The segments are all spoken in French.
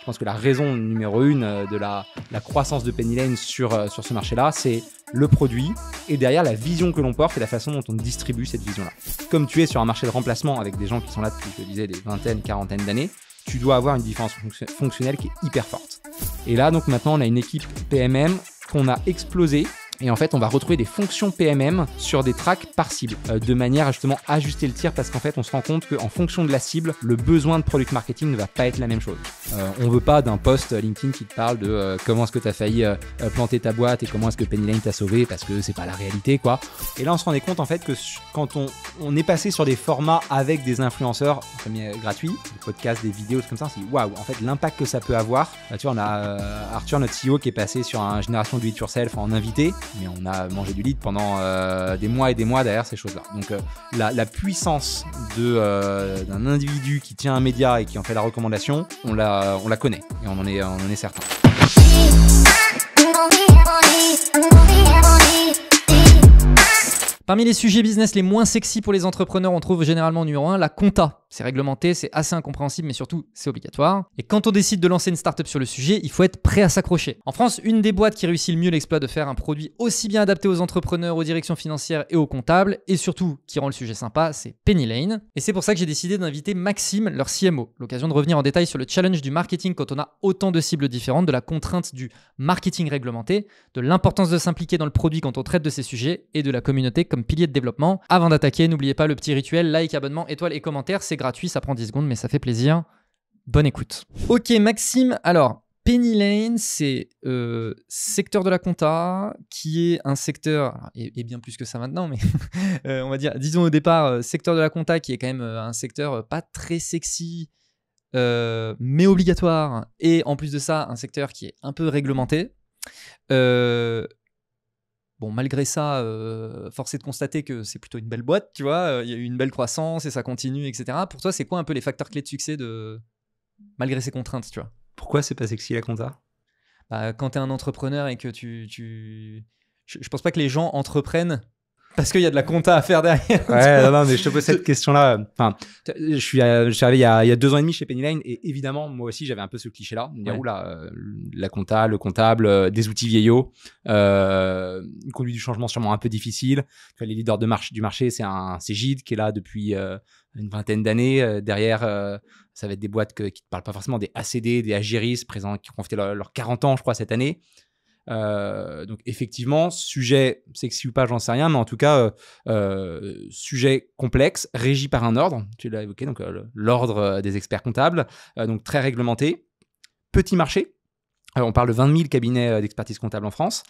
Je pense que la raison numéro une de la croissance de Penny Lane sur ce marché-là, c'est le produit et derrière la vision que l'on porte et la façon dont on distribue cette vision-là. Comme tu es sur un marché de remplacement avec des gens qui sont là depuis, je disais, des vingtaines, quarantaines d'années, tu dois avoir une différence fonctionnelle qui est hyper forte. Et là, donc maintenant, on a une équipe PMM qu'on a explosée. Et en fait, on va retrouver des fonctions PMM sur des tracks par cible, de manière à justement ajuster le tir, parce qu'en fait, on se rend compte qu'en fonction de la cible, le besoin de product marketing ne va pas être la même chose. On veut pas d'un post LinkedIn qui te parle de comment est-ce que tu as failli planter ta boîte et comment est-ce que Penny Lane t'a sauvé, parce que c'est pas la réalité, quoi. Et là, on se rendait compte en fait que quand on est passé sur des formats avec des influenceurs gratuits, des podcasts, des vidéos, comme ça, c'est waouh, en fait, l'impact que ça peut avoir. Là, tu vois, on a Arthur, notre CEO, qui est passé sur une génération de do it yourself en invité. Mais on a mangé du lead pendant des mois et des mois derrière ces choses-là. Donc la puissance d'un individu qui tient un média et qui en fait la recommandation, on la connaît et on en est certain. Parmi les sujets business les moins sexy pour les entrepreneurs, on trouve généralement numéro 1 la compta. C'est réglementé, c'est assez incompréhensible, mais surtout, c'est obligatoire. Et quand on décide de lancer une startup sur le sujet, il faut être prêt à s'accrocher. En France, une des boîtes qui réussit le mieux l'exploit de faire un produit aussi bien adapté aux entrepreneurs, aux directions financières et aux comptables, et surtout qui rend le sujet sympa, c'est Penny Lane. Et c'est pour ça que j'ai décidé d'inviter Maxime, leur CMO. L'occasion de revenir en détail sur le challenge du marketing quand on a autant de cibles différentes, de la contrainte du marketing réglementé, de l'importance de s'impliquer dans le produit quand on traite de ces sujets, et de la communauté comme pilier de développement. Avant d'attaquer, n'oubliez pas le petit rituel, like, abonnement, étoile et commentaires, c'est gratuit, ça prend 10 secondes, mais ça fait plaisir. Bonne écoute. Ok, Maxime, alors, Penny Lane, c'est secteur de la compta, qui est un secteur, et bien plus que ça maintenant, mais on va dire, disons au départ, secteur de la compta qui est quand même un secteur pas très sexy, mais obligatoire, et en plus de ça, un secteur qui est un peu réglementé. Bon, malgré ça, force est de constater que c'est plutôt une belle boîte, tu vois. Il y a eu une belle croissance et ça continue, etc. Pour toi, c'est quoi un peu les facteurs clés de succès malgré ces contraintes, tu vois? Pourquoi c'est pas sexy la compta? Quand tu es un entrepreneur et que Je pense pas que les gens entreprennent parce qu'il y a de la compta à faire derrière. Ouais, non, mais je te pose cette question-là. Enfin, je suis arrivé il y a 2 ans et demi chez Penny Lane et évidemment, moi aussi, j'avais un peu ce cliché-là. De dire, oula, la compta, le comptable, des outils vieillots, une conduite du changement sûrement un peu difficile. Tu vois, les leaders du marché, c'est Gide qui est là depuis une vingtaine d'années. Derrière, ça va être des boîtes qui ne te parlent pas forcément des ACD, des Agiris, présents, qui ont fêté leurs 40 ans, je crois, cette année. Donc effectivement, sujet sexy ou pas, j'en sais rien, mais en tout cas, sujet complexe, régi par un ordre, tu l'as évoqué, donc l'ordre des experts comptables, donc très réglementé, petit marché, on parle de 20 000 cabinets d'expertise comptable en France,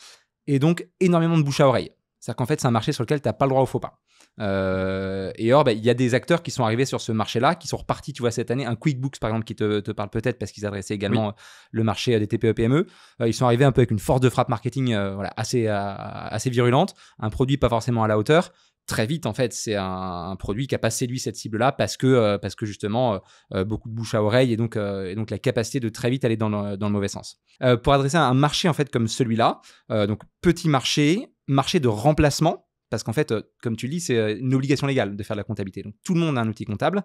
et donc énormément de bouche à oreille. C'est-à-dire qu'en fait, c'est un marché sur lequel tu n'as pas le droit au faux pas. Et or, il y a des acteurs qui sont arrivés sur ce marché-là, qui sont repartis, tu vois, cette année. Un QuickBooks, par exemple, qui te parle peut-être parce qu'ils adressaient également le marché des TPE-PME. Ils sont arrivés un peu avec une force de frappe marketing assez virulente, un produit pas forcément à la hauteur. Très vite, en fait, c'est un produit qui n'a pas séduit cette cible-là parce que justement, beaucoup de bouche à oreille et donc la capacité de très vite aller dans le mauvais sens. Pour adresser un marché, en fait, comme celui-là, donc petit marché de remplacement, parce qu'en fait, comme tu le dis, c'est une obligation légale de faire de la comptabilité. Donc, tout le monde a un outil comptable.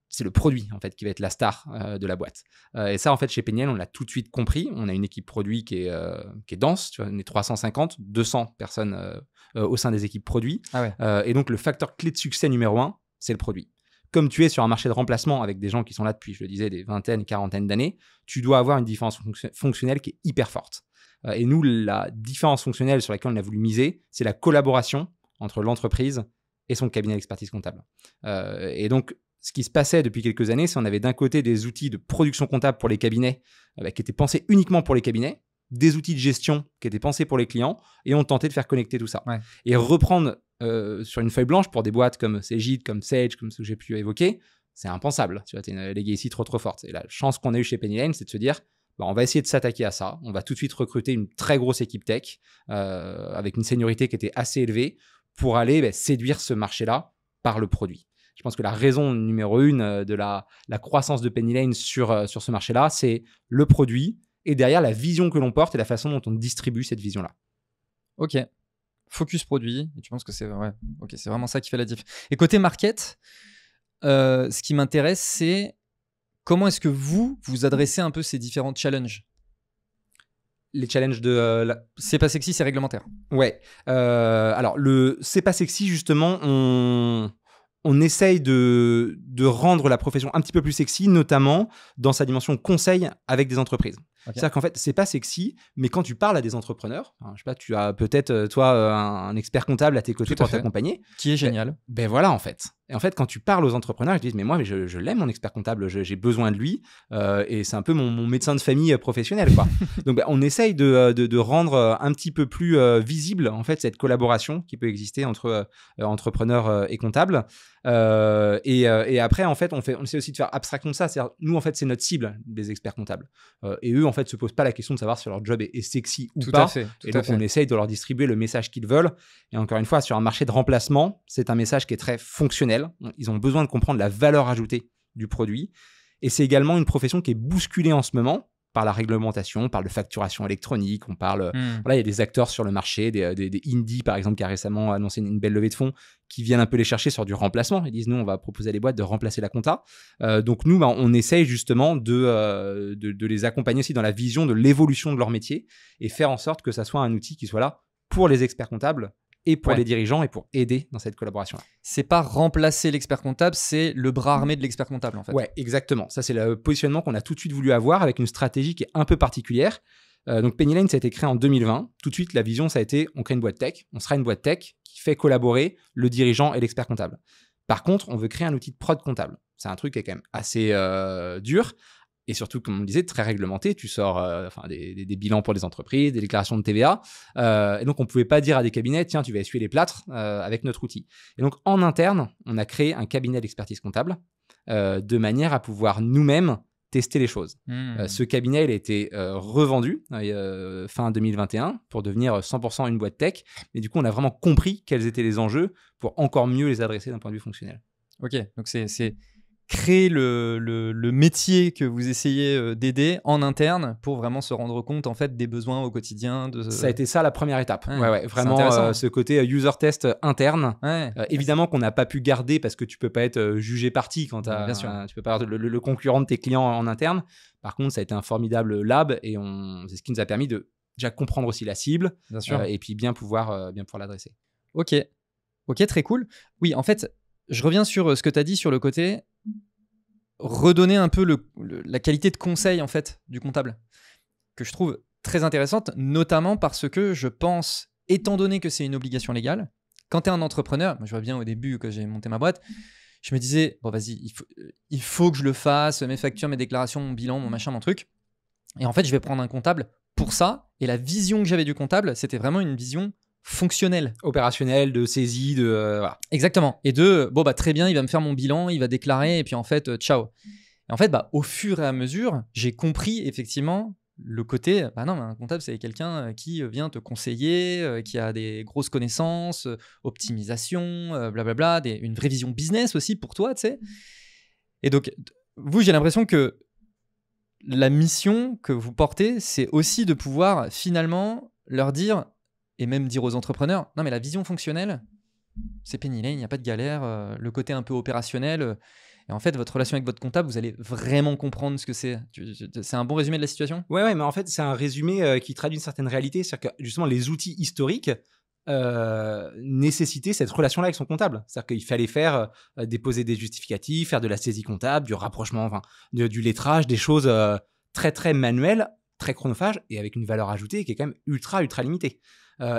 C'est le produit, en fait, qui va être la star de la boîte. Et ça, en fait, chez Penny Lane, on l'a tout de suite compris. On a une équipe produit qui est dense. Tu vois, on est 350, 200 personnes au sein des équipes produits. Ah ouais. Et donc, le facteur clé de succès numéro 1, c'est le produit. Comme tu es sur un marché de remplacement avec des gens qui sont là depuis, je le disais, des vingtaines, quarantaines d'années, tu dois avoir une différence fonctionnelle qui est hyper forte. Et nous, la différence fonctionnelle sur laquelle on a voulu miser, c'est la collaboration entre l'entreprise et son cabinet d'expertise comptable. Et donc, ce qui se passait depuis quelques années, c'est qu'on avait d'un côté des outils de production comptable pour les cabinets qui étaient pensés uniquement pour les cabinets, des outils de gestion qui étaient pensés pour les clients, et on tentait de faire connecter tout ça. Ouais. Et reprendre sur une feuille blanche pour des boîtes comme Cegid, comme Sage, comme ce que j'ai pu évoquer, c'est impensable. Tu vois, tu as une legacy trop forte. Et la chance qu'on a eue chez Penny Lane, c'est de se dire, on va essayer de s'attaquer à ça. On va tout de suite recruter une très grosse équipe tech avec une seniorité qui était assez élevée pour aller séduire ce marché-là par le produit. Je pense que la raison numéro une de la croissance de Penny Lane sur ce marché-là, c'est le produit et derrière la vision que l'on porte et la façon dont on distribue cette vision-là. Ok. Focus produit. Et tu penses que c'est vraiment ça qui fait la diff. Et côté market, ce qui m'intéresse, c'est Comment est-ce que vous adressez un peu ces différents challenges? Les challenges de... C'est pas sexy, c'est réglementaire. Ouais. Alors, c'est pas sexy, justement, on essaye de rendre la profession un petit peu plus sexy, notamment dans sa dimension conseil avec des entreprises. Okay. C'est-à-dire qu'en fait, c'est pas sexy, mais quand tu parles à des entrepreneurs, je sais pas, tu as peut-être, toi, un expert comptable à tes côtés pour t'accompagner. Qui est génial. Ben voilà, en fait. Et en fait, quand tu parles aux entrepreneurs, ils te disent, mais moi, je l'aime, mon expert comptable, j'ai besoin de lui, et c'est un peu mon médecin de famille professionnel, quoi. Donc, on essaye de rendre un petit peu plus visible, en fait, cette collaboration qui peut exister entre entrepreneurs et comptables. Et après, en fait, on essaie aussi de faire abstraction de ça. C'est-à-dire, nous, en fait, c'est notre cible, des experts comptables. Et eux, en fait, se posent pas la question de savoir si leur job est sexy ou pas. Et donc, on essaye de leur distribuer le message qu'ils veulent. Et encore une fois, sur un marché de remplacement, c'est un message qui est très fonctionnel. Ils ont besoin de comprendre la valeur ajoutée du produit. Et c'est également une profession qui est bousculée en ce moment par la réglementation, on parle de facturation électronique, on parle... Voilà, il y a des acteurs sur le marché, des indies, par exemple, qui a récemment annoncé une belle levée de fonds, qui viennent un peu les chercher sur du remplacement. Ils disent, nous, on va proposer à les boîtes de remplacer la compta. Donc, nous, on essaye justement de les accompagner aussi dans la vision de l'évolution de leur métier et faire en sorte que ça soit un outil qui soit là pour les experts comptables et pour les dirigeants et pour aider dans cette collaboration-là. C'est pas remplacer l'expert comptable, c'est le bras armé de l'expert comptable en fait. Ouais, exactement. Ça, c'est le positionnement qu'on a tout de suite voulu avoir avec une stratégie qui est un peu particulière. Donc Penny Lane, ça a été créé en 2020. Tout de suite, la vision, ça a été, on crée une boîte tech. On sera une boîte tech qui fait collaborer le dirigeant et l'expert comptable. Par contre, on veut créer un outil de prod comptable. C'est un truc qui est quand même assez dur. Et surtout, comme on le disait, très réglementé. Tu sors des bilans pour les entreprises, des déclarations de TVA. Et donc, on ne pouvait pas dire à des cabinets, tiens, tu vas essuyer les plâtres avec notre outil. Et donc, en interne, on a créé un cabinet d'expertise comptable de manière à pouvoir nous-mêmes tester les choses. Ce cabinet, il a été revendu fin 2021 pour devenir 100% une boîte tech. Mais du coup, on a vraiment compris quels étaient les enjeux pour encore mieux les adresser d'un point de vue fonctionnel. Ok, donc c'est créer le métier que vous essayez d'aider en interne pour vraiment se rendre compte en fait des besoins au quotidien. Ça a été ça la première étape. Ouais, vraiment ce côté user test interne. Évidemment qu'on n'a pas pu garder parce que tu peux pas être jugé parti quand tu peux pas avoir le concurrent de tes clients en interne. Par contre, ça a été un formidable lab et c'est ce qui nous a permis de déjà comprendre aussi la cible et puis bien pouvoir l'adresser. Ok, très cool. Oui, en fait, je reviens sur ce que tu as dit sur le côté redonner un peu la qualité de conseil en fait du comptable que je trouve très intéressante, notamment parce que je pense, étant donné que c'est une obligation légale, quand tu es un entrepreneur, moi je vois bien au début que j'ai monté ma boîte, je me disais bon vas-y, il faut que je le fasse, mes factures, mes déclarations, mon bilan, mon machin, mon truc, et en fait je vais prendre un comptable pour ça. Et la vision que j'avais du comptable, c'était vraiment une vision fonctionnel, opérationnel, de saisie, voilà. Exactement. Et très bien, il va me faire mon bilan, il va déclarer, et puis en fait, ciao. Et en fait, au fur et à mesure, j'ai compris effectivement le côté, non, mais un comptable, c'est quelqu'un qui vient te conseiller, qui a des grosses connaissances, optimisation, blablabla, une vraie vision business aussi pour toi, tu sais. Et donc, vous, j'ai l'impression que la mission que vous portez, c'est aussi de pouvoir finalement leur dire, et même dire aux entrepreneurs, non mais la vision fonctionnelle, c'est Penny Lane, il n'y a pas de galère, le côté un peu opérationnel, et en fait votre relation avec votre comptable, vous allez vraiment comprendre ce que c'est. C'est un bon résumé de la situation ? Ouais, mais en fait c'est un résumé qui traduit une certaine réalité, c'est-à-dire que justement les outils historiques nécessitaient cette relation-là avec son comptable. C'est-à-dire qu'il fallait faire déposer des justificatifs, faire de la saisie comptable, du rapprochement, du lettrage, des choses très très manuelles, très chronophages, et avec une valeur ajoutée qui est quand même ultra limitée.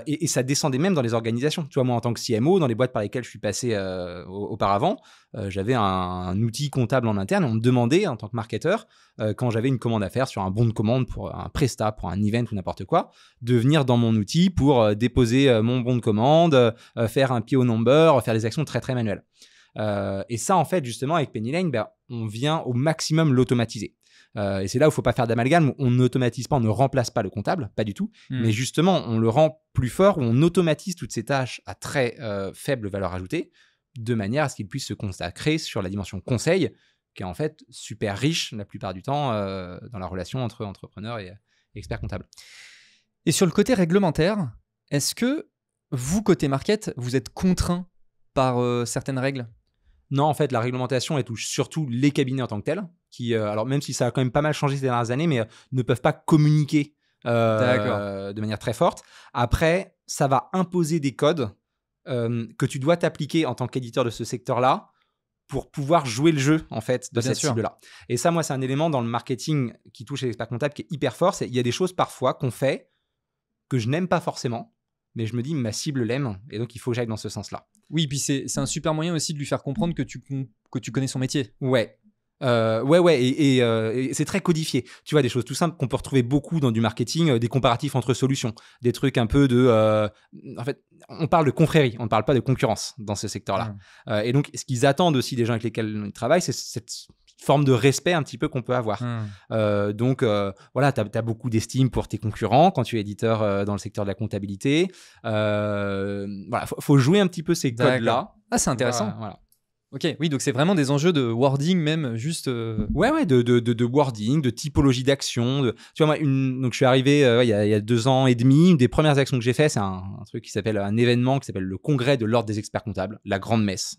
Et ça descendait même dans les organisations. Tu vois, moi, en tant que CMO, dans les boîtes par lesquelles je suis passé auparavant, j'avais un outil comptable en interne. Et on me demandait, en tant que marketeur, quand j'avais une commande à faire sur un bon de commande pour un prestat, pour un event ou n'importe quoi, de venir dans mon outil pour déposer mon bon de commande, faire un PO number, faire des actions très, très manuelles. Et ça, en fait, justement, avec Penny Lane, on vient au maximum l'automatiser. Et c'est là où il ne faut pas faire d'amalgame, où on n'automatise pas, on ne remplace pas le comptable, pas du tout. Mais justement, on le rend plus fort, où on automatise toutes ces tâches à très faible valeur ajoutée, de manière à ce qu'il puisse se consacrer sur la dimension conseil, qui est en fait super riche la plupart du temps dans la relation entre entrepreneurs et experts comptables. Et sur le côté réglementaire, est-ce que vous, côté market, vous êtes contraint par certaines règles ? Non, en fait, la réglementation, elle touche surtout les cabinets en tant que tels. qui, alors même si ça a quand même pas mal changé ces dernières années, mais ne peuvent pas communiquer de manière très forte. Après, ça va imposer des codes que tu dois t'appliquer en tant qu'éditeur de ce secteur-là pour pouvoir jouer le jeu en fait de cette cible-là. Et ça, moi, c'est un élément dans le marketing qui touche les experts comptables qui est hyper fort. Il y a des choses parfois qu'on fait que je n'aime pas forcément, mais je me dis ma cible l'aime et donc il faut que j'aille dans ce sens-là. Oui, puis c'est un super moyen aussi de lui faire comprendre que tu connais son métier. Ouais. Et c'est très codifié. Tu vois, des choses tout simples qu'on peut retrouver beaucoup dans du marketing, des comparatifs entre solutions, des trucs un peu de... en fait, on parle de confrérie, on ne parle pas de concurrence dans ce secteur-là. Et donc, ce qu'ils attendent aussi des gens avec lesquels ils travaillent, c'est cette forme de respect un petit peu qu'on peut avoir. Donc, voilà, tu as beaucoup d'estime pour tes concurrents quand tu es éditeur dans le secteur de la comptabilité. Voilà, faut jouer un petit peu ces codes-là. Ah, c'est intéressant. Voilà. Ok, oui, donc c'est vraiment des enjeux de wording, même juste. Ouais, de wording, de typologie d'action. Tu vois, moi, donc je suis arrivé il y a 2 ans et demi. Une des premières actions que j'ai fait, c'est un truc qui s'appelle un événement qui s'appelle le Congrès de l'Ordre des experts comptables, la Grande Messe.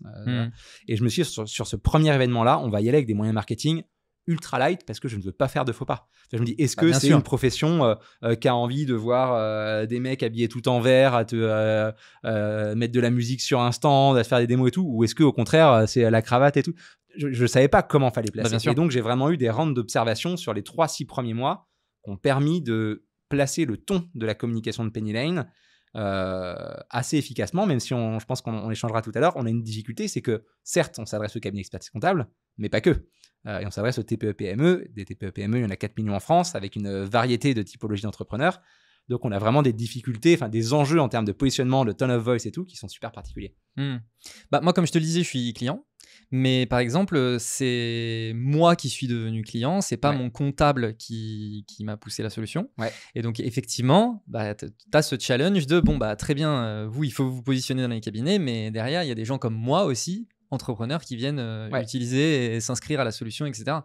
Et je me suis dit, sur ce premier événement-là, on va y aller avec des moyens marketing ultra light parce que je ne veux pas faire de faux pas. Je me dis, est-ce que c'est une profession qui a envie de voir des mecs habillés tout en vert à te mettre de la musique sur un stand, à te faire des démos et tout, ou est-ce que au contraire c'est la cravate et tout? Je ne savais pas comment fallait placer. Et donc j'ai vraiment eu des rounds d'observation sur les 3-6 premiers mois qui ont permis de placer le ton de la communication de Penny Lane assez efficacement, même si je pense qu'on échangera tout à l'heure. On a une difficulté, c'est que certes on s'adresse au cabinet expertise comptable, mais pas que. Et on s'adresse aux TPE-PME. Des TPE-PME, il y en a 4 millions en France, avec une variété de typologies d'entrepreneurs. Donc, on a vraiment des difficultés, des enjeux en termes de positionnement, de tone of voice et tout, qui sont super particuliers. Bah, moi, comme je te le disais, je suis client. Mais par exemple, c'est moi qui suis devenu client, c'est pas mon comptable qui m'a poussé la solution. Et donc, effectivement, bah, tu as ce challenge de, bon, bah, très bien, vous, il faut vous positionner dans les cabinets, mais derrière, il y a des gens comme moi aussi, entrepreneurs qui viennent utiliser et s'inscrire à la solution, etc.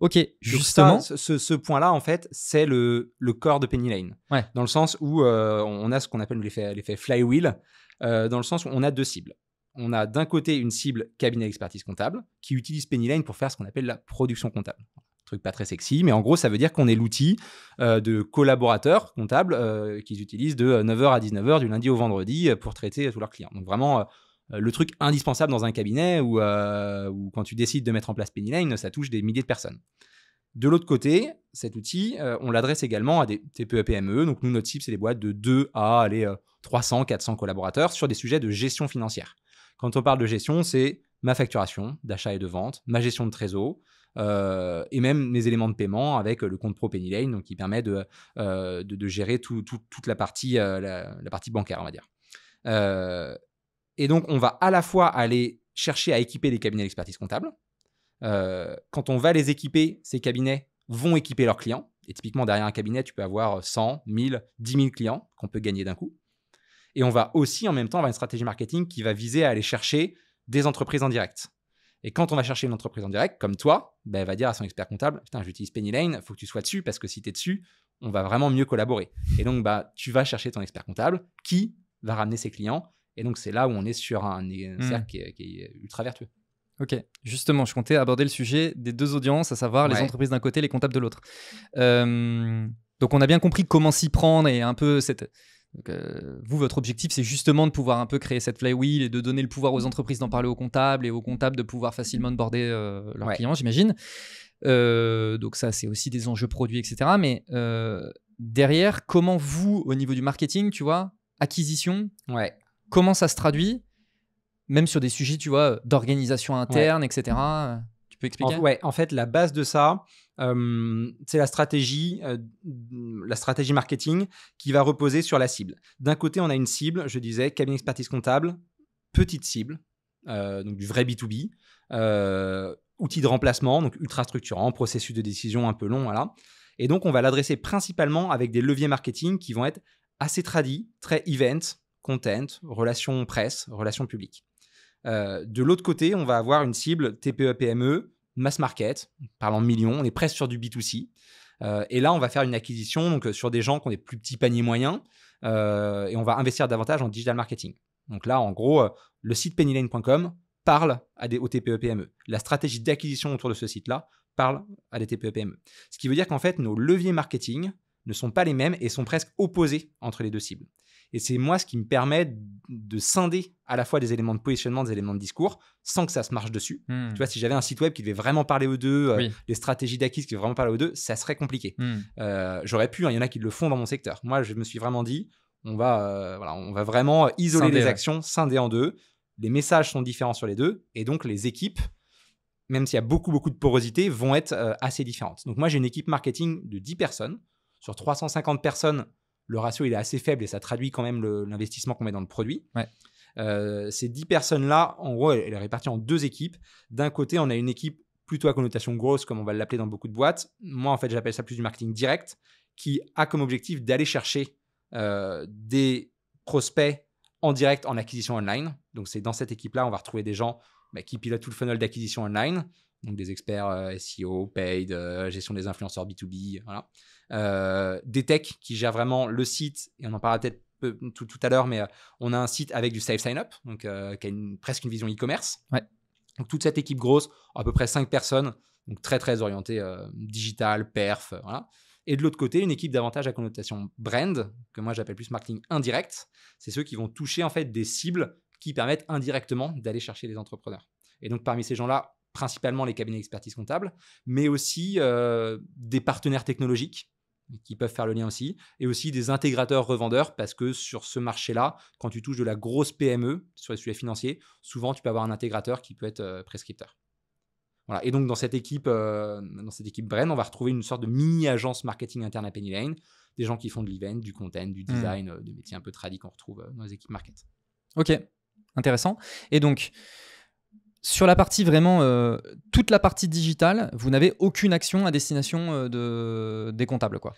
Ok, justement. Ce point-là, en fait, c'est le corps de Penny Lane. Dans le sens où on a ce qu'on appelle l'effet flywheel, dans le sens où on a 2 cibles. On a d'un côté une cible cabinet d'expertise comptable qui utilise Penny Lane pour faire ce qu'on appelle la production comptable. Truc pas très sexy, mais en gros, ça veut dire qu'on est l'outil de collaborateurs comptables qu'ils utilisent de 9h à 19h du lundi au vendredi pour traiter tous leurs clients. Donc vraiment... le truc indispensable dans un cabinet où quand tu décides de mettre en place Penny Lane, ça touche des milliers de personnes. De l'autre côté, cet outil, on l'adresse également à des TPE-PME. Donc nous, notre cible, c'est des boîtes de 2 à 300, 400 collaborateurs sur des sujets de gestion financière. Quand on parle de gestion, c'est ma facturation d'achat et de vente, ma gestion de trésor, et même mes éléments de paiement avec le compte pro Penny Lane, donc qui permet de gérer toute la partie bancaire, on va dire. Et donc, on va à la fois aller chercher à équiper des cabinets d'expertise comptable. Quand on va les équiper, ces cabinets vont équiper leurs clients. Et typiquement, derrière un cabinet, tu peux avoir 100, 1000, 10 000 clients qu'on peut gagner d'un coup. Et on va aussi, en même temps, avoir une stratégie marketing qui va viser à aller chercher des entreprises en direct. Et quand on va chercher une entreprise en direct, comme toi, elle va dire à son expert comptable, putain, j'utilise Penny Lane, il faut que tu sois dessus, parce que si tu es dessus, on va vraiment mieux collaborer. Et donc, tu vas chercher ton expert comptable qui va ramener ses clients. Et donc, c'est là où on est sur un cercle qui est ultra vertueux. Ok, justement, je comptais aborder le sujet des 2 audiences, à savoir les entreprises d'un côté, les comptables de l'autre. Donc, on a bien compris comment s'y prendre et un peu cette... Donc, vous, votre objectif, c'est justement de pouvoir un peu créer cette flywheel et de donner le pouvoir aux entreprises d'en parler aux comptables et aux comptables de pouvoir facilement onboarder leurs clients, j'imagine. Donc ça, c'est aussi des enjeux produits, etc. Mais derrière, comment vous, au niveau du marketing, tu vois, acquisition, comment ça se traduit, même sur des sujets, tu vois, d'organisation interne, etc. Tu peux expliquer ? En fait, la base de ça, c'est la stratégie marketing qui va reposer sur la cible. D'un côté, on a une cible, je disais, cabinet expertise comptable, petite cible, donc du vrai B2B, outil de remplacement, donc ultra structurant, processus de décision un peu long, voilà. Et donc, on va l'adresser principalement avec des leviers marketing qui vont être assez tradis, très event, content, relations presse, relations publiques. De l'autre côté, on va avoir une cible TPE-PME, mass market, parlant de millions, on est presque sur du B2C. Et là, on va faire une acquisition donc, sur des gens qui ont des plus petits paniers moyens et on va investir davantage en digital marketing. Donc là, en gros, le site pennylane.com parle aux TPE-PME. La stratégie d'acquisition autour de ce site-là parle à des TPE-PME. Ce qui veut dire qu'en fait, nos leviers marketing ne sont pas les mêmes et sont presque opposés entre les deux cibles. Et c'est moi ce qui me permet de scinder à la fois des éléments de positionnement, des éléments de discours, sans que ça se marche dessus. Tu vois, si j'avais un site web qui devait vraiment parler aux deux, des stratégies d'acquise qui devaient vraiment parler aux deux, ça serait compliqué. J'aurais pu, il y en a qui le font dans mon secteur. Moi, je me suis vraiment dit, on va vraiment isoler les actions, scinder en deux. Les messages sont différents sur les deux, et donc les équipes, même s'il y a beaucoup de porosité, vont être assez différentes. Donc moi, j'ai une équipe marketing de 10 personnes. Sur 350 personnes, le ratio il est assez faible et ça traduit quand même l'investissement qu'on met dans le produit. Ces 10 personnes-là, en gros, elle est répartie en 2 équipes. D'un côté, on a une équipe plutôt à connotation grosse, comme on va l'appeler dans beaucoup de boîtes. Moi, en fait, j'appelle ça plus du marketing direct, qui a comme objectif d'aller chercher des prospects en direct en acquisition online. Donc, c'est dans cette équipe-là, on va retrouver des gens qui pilotent tout le funnel d'acquisition online. Donc, des experts SEO, paid, gestion des influenceurs B2B, voilà. Des techs qui gèrent vraiment le site, et on en parlera peut-être tout à l'heure, mais on a un site avec du Safe Sign Up, donc qui a presque une vision e-commerce. Donc toute cette équipe grosse, à peu près 5 personnes, donc très orientée digital, perf, voilà. Et de l'autre côté, une équipe davantage à connotation brand, que moi j'appelle plus marketing indirect. C'est ceux qui vont toucher en fait des cibles qui permettent indirectement d'aller chercher des entrepreneurs. Et donc parmi ces gens-là, principalement les cabinets d'expertise comptable, mais aussi des partenaires technologiques qui peuvent faire le lien aussi, et aussi des intégrateurs revendeurs, parce que sur ce marché-là, quand tu touches de la grosse PME sur les sujets financiers, souvent tu peux avoir un intégrateur qui peut être prescripteur. Voilà. Et donc dans cette équipe Brain, on va retrouver une sorte de mini-agence marketing interne à Penny Lane, des gens qui font de l'event, du content, du design, des métiers un peu tradis qu'on retrouve dans les équipes market. Ok, intéressant. Et donc, sur la partie vraiment, toute la partie digitale, vous n'avez aucune action à destination des comptables, quoi.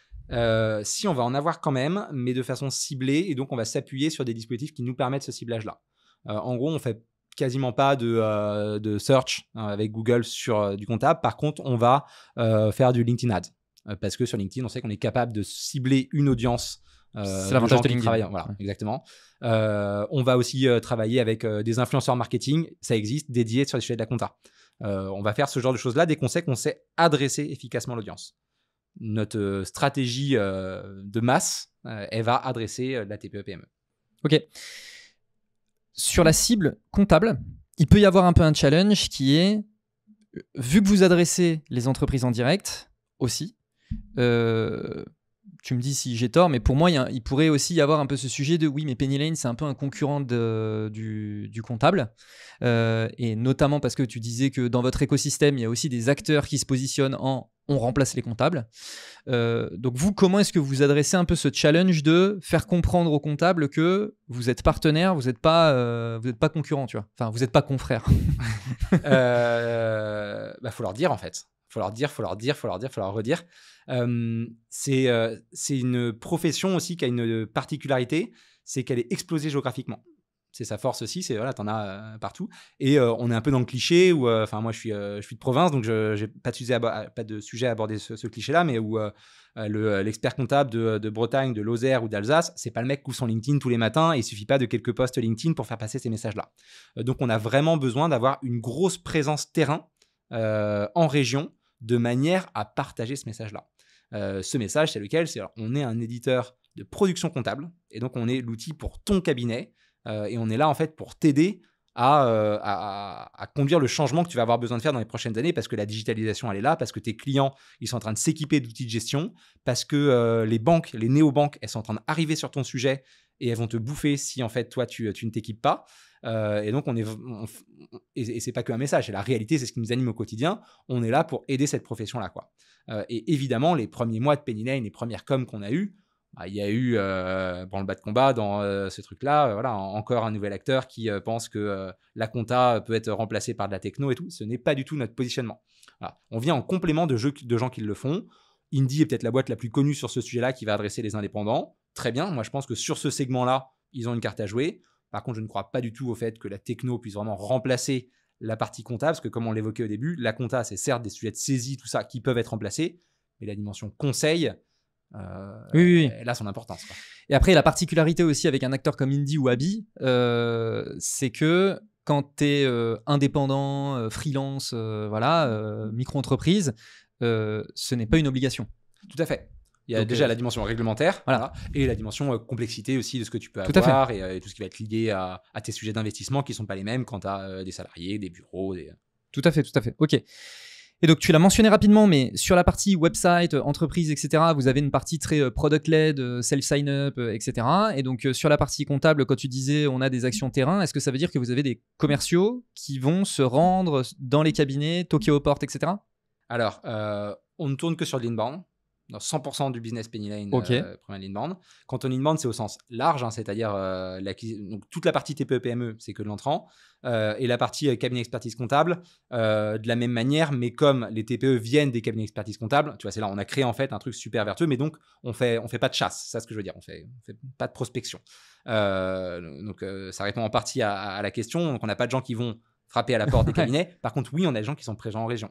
Si, on va en avoir quand même, mais de façon ciblée, et donc on va s'appuyer sur des dispositifs qui nous permettent ce ciblage-là. En gros, on fait quasiment pas de search avec Google sur du comptable. Par contre, on va faire du LinkedIn Ads, parce que sur LinkedIn, on sait qu'on est capable de cibler une audience. C'est l'avantage de LinkedIn. Voilà, exactement. On va aussi travailler avec des influenceurs marketing, ça existe, dédiés sur les sujets de la compta. On va faire ce genre de choses-là dès qu'on sait adresser efficacement l'audience. Notre stratégie de masse, elle va adresser la TPE-PME. Ok. Sur la cible comptable, il peut y avoir un peu un challenge qui est, vu que vous adressez les entreprises en direct aussi, tu me dis si j'ai tort, mais pour moi, il pourrait aussi y avoir un peu ce sujet de oui, mais Penny Lane, c'est un peu un concurrent du comptable. Et notamment parce que tu disais que dans votre écosystème, il y a aussi des acteurs qui se positionnent en on remplace les comptables. Donc vous, comment est-ce que vous adressez un peu ce challenge de faire comprendre aux comptables que vous êtes partenaire, vous n'êtes pas concurrent, tu vois. Enfin, vous n'êtes pas confrère. Faut leur dire en fait. Faut leur redire. C'est une profession aussi qui a une particularité, c'est qu'elle est explosée géographiquement. C'est sa force aussi, c'est voilà, t'en as partout. Et on est un peu dans le cliché où, moi je suis de province, donc j'ai pas de sujet à aborder ce cliché-là, mais où l'expert comptable de Bretagne, de Lozère ou d'Alsace, c'est pas le mec qui ouvre son LinkedIn tous les matins et il suffit pas de quelques posts LinkedIn pour faire passer ces messages-là. Donc on a vraiment besoin d'avoir une grosse présence terrain en région, de manière à partager ce message-là. Ce message, c'est lequel ? On est un éditeur de production comptable, et donc on est l'outil pour ton cabinet, et on est là en fait pour t'aider à conduire le changement que tu vas avoir besoin de faire dans les prochaines années, parce que la digitalisation, elle est là, parce que tes clients, ils sont en train de s'équiper d'outils de gestion, parce que les banques, les néobanques, elles sont en train d'arriver sur ton sujet, et elles vont te bouffer si en fait toi, tu ne t'équipes pas. Et donc, et c'est pas qu'un message, c'est la réalité, c'est ce qui nous anime au quotidien. On est là pour aider cette profession-là, quoi. Et évidemment, les premiers mois de Penny Lane, les premières coms qu'on a eues, il y a eu branle-bas de combat dans ce truc-là. Voilà, encore un nouvel acteur qui pense que la compta peut être remplacée par de la techno et tout. Ce n'est pas du tout notre positionnement. Voilà. On vient en complément de gens qui le font. Indie est peut-être la boîte la plus connue sur ce sujet-là qui va adresser les indépendants. Très bien, moi je pense que sur ce segment-là, ils ont une carte à jouer. Par contre, je ne crois pas du tout au fait que la techno puisse vraiment remplacer la partie compta, parce que comme on l'évoquait au début, la compta, c'est certes des sujets de saisie, tout ça, qui peuvent être remplacés, mais la dimension conseil, oui. Elle a son importance, quoi. Et après, la particularité aussi avec un acteur comme Indie ou Abi, c'est que quand tu es indépendant, freelance, micro-entreprise, ce n'est pas une obligation. Tout à fait. Il y a déjà la dimension réglementaire et la dimension complexité aussi de ce que tu peux avoir et tout ce qui va être lié à tes sujets d'investissement qui ne sont pas les mêmes quand tu as des salariés, des bureaux. Tout à fait. Ok. Et donc, tu l'as mentionné rapidement, mais sur la partie website, entreprise, etc., vous avez une partie très product-led, self-sign-up, etc. Et donc, sur la partie comptable, quand tu disais on a des actions terrain, est-ce que ça veut dire que vous avez des commerciaux qui vont se rendre dans les cabinets, toquer aux portes, etc. Alors, on ne tourne que sur de l'inbound. Dans 100% du business Penny Lane, premier l'inbound. Quand on inbound, c'est au sens large, c'est-à-dire donc toute la partie TPE-PME, c'est que de l'entrant, et la partie cabinet expertise comptable, de la même manière, mais comme les TPE viennent des cabinets expertise comptable, tu vois, c'est là on a créé en fait un truc super vertueux, mais donc on fait pas de chasse, c'est ça ce que je veux dire, on fait pas de prospection. Donc ça répond en partie à la question. Donc on n'a pas de gens qui vont frapper à la porte des cabinets. Par contre, oui, on a des gens qui sont présents en région.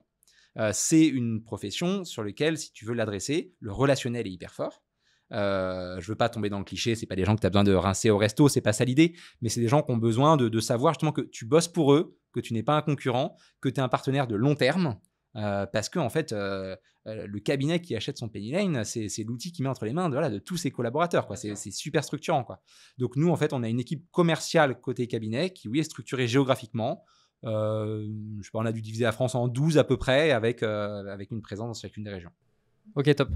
C'est une profession sur laquelle, si tu veux l'adresser, le relationnel est hyper fort. Je veux pas tomber dans le cliché, c'est pas des gens que tu as besoin de rincer au resto, c'est pas ça l'idée, mais c'est des gens qui ont besoin de savoir justement que tu bosses pour eux, que tu n'es pas un concurrent, que tu es un partenaire de long terme, parce que en fait, le cabinet qui achète son Penny Lane, c'est l'outil qu'il met entre les mains de tous ses collaborateurs, quoi. C'est super structurant, quoi. Donc nous, en fait, on a une équipe commerciale côté cabinet qui, oui, est structurée géographiquement. Je sais pas, on a dû diviser la France en 12 à peu près avec une présence dans chacune des régions. Ok, top.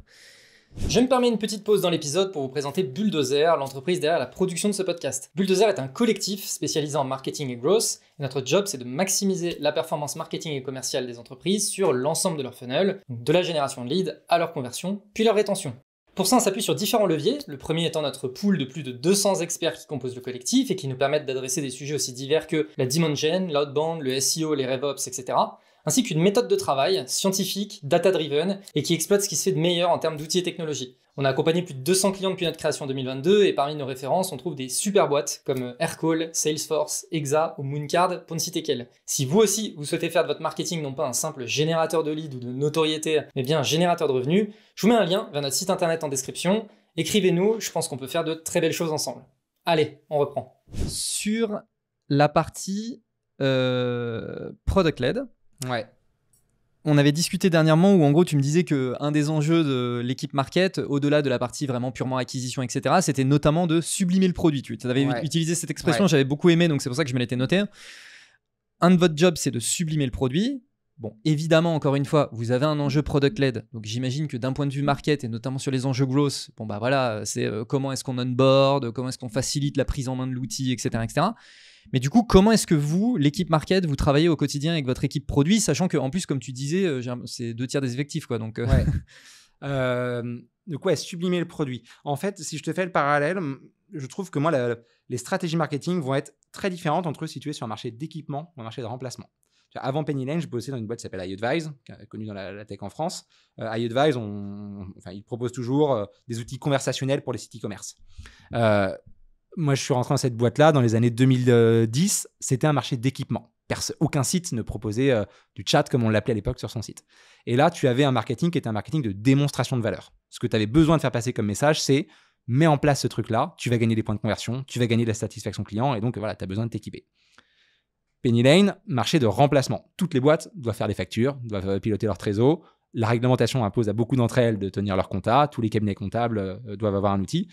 Je me permets une petite pause dans l'épisode pour vous présenter Bulldozer, l'entreprise derrière la production de ce podcast. Bulldozer est un collectif spécialisé en marketing et growth. Et notre job, c'est de maximiser la performance marketing et commerciale des entreprises sur l'ensemble de leur funnel, de la génération de leads à leur conversion, puis leur rétention. Pour ça, on s'appuie sur différents leviers, le premier étant notre pool de plus de 200 experts qui composent le collectif et qui nous permettent d'adresser des sujets aussi divers que la demand gen, l'outbound, le SEO, les RevOps, etc. Ainsi qu'une méthode de travail scientifique, data-driven et qui exploite ce qui se fait de meilleur en termes d'outils et technologies. On a accompagné plus de 200 clients depuis notre création en 2022 et parmi nos références, on trouve des super boîtes comme Aircall, Salesforce, Exa ou Mooncard pour ne citer qu'elles. Si vous aussi, vous souhaitez faire de votre marketing non pas un simple générateur de leads ou de notoriété, mais bien un générateur de revenus, je vous mets un lien vers notre site internet en description. Écrivez-nous, je pense qu'on peut faire de très belles choses ensemble. Allez, on reprend. Sur la partie product-led, ouais. On avait discuté dernièrement où en gros tu me disais qu'un des enjeux de l'équipe market, au-delà de la partie vraiment purement acquisition, etc., c'était notamment de sublimer le produit. Tu avais utilisé cette expression, j'avais beaucoup aimé, donc c'est pour ça que je me l'étais noté. Un de votre job, c'est de sublimer le produit. Bon, évidemment, encore une fois, vous avez un enjeu product-led. Donc j'imagine que d'un point de vue market, et notamment sur les enjeux growth, bon bah voilà, c'est comment est-ce qu'on onboard, comment est-ce qu'on facilite la prise en main de l'outil, etc., etc. Mais du coup, comment est-ce que vous, l'équipe market, vous travaillez au quotidien avec votre équipe produit, sachant qu'en plus, comme tu disais, c'est 2 tiers des effectifs, quoi. Donc, sublimer le produit. En fait, si je te fais le parallèle, je trouve que moi, les stratégies marketing vont être très différentes entre eux situées sur un marché d'équipement ou un marché de remplacement. Avant Penny Lane, je bossais dans une boîte qui s'appelle iAdvise, connue dans la tech en France. iAdvise, ils proposent toujours des outils conversationnels pour les sites e-commerce. Moi, je suis rentré dans cette boîte-là dans les années 2010. C'était un marché d'équipement. Aucun site ne proposait du chat comme on l'appelait à l'époque sur son site. Et là, tu avais un marketing qui était un marketing de démonstration de valeur. Ce que tu avais besoin de faire passer comme message, c'est mets en place ce truc-là, tu vas gagner des points de conversion, tu vas gagner de la satisfaction client et donc voilà, tu as besoin de t'équiper. Penny Lane, marché de remplacement. Toutes les boîtes doivent faire des factures, doivent piloter leur trésor. La réglementation impose à beaucoup d'entre elles de tenir leur compta. Tous les cabinets comptables doivent avoir un outil.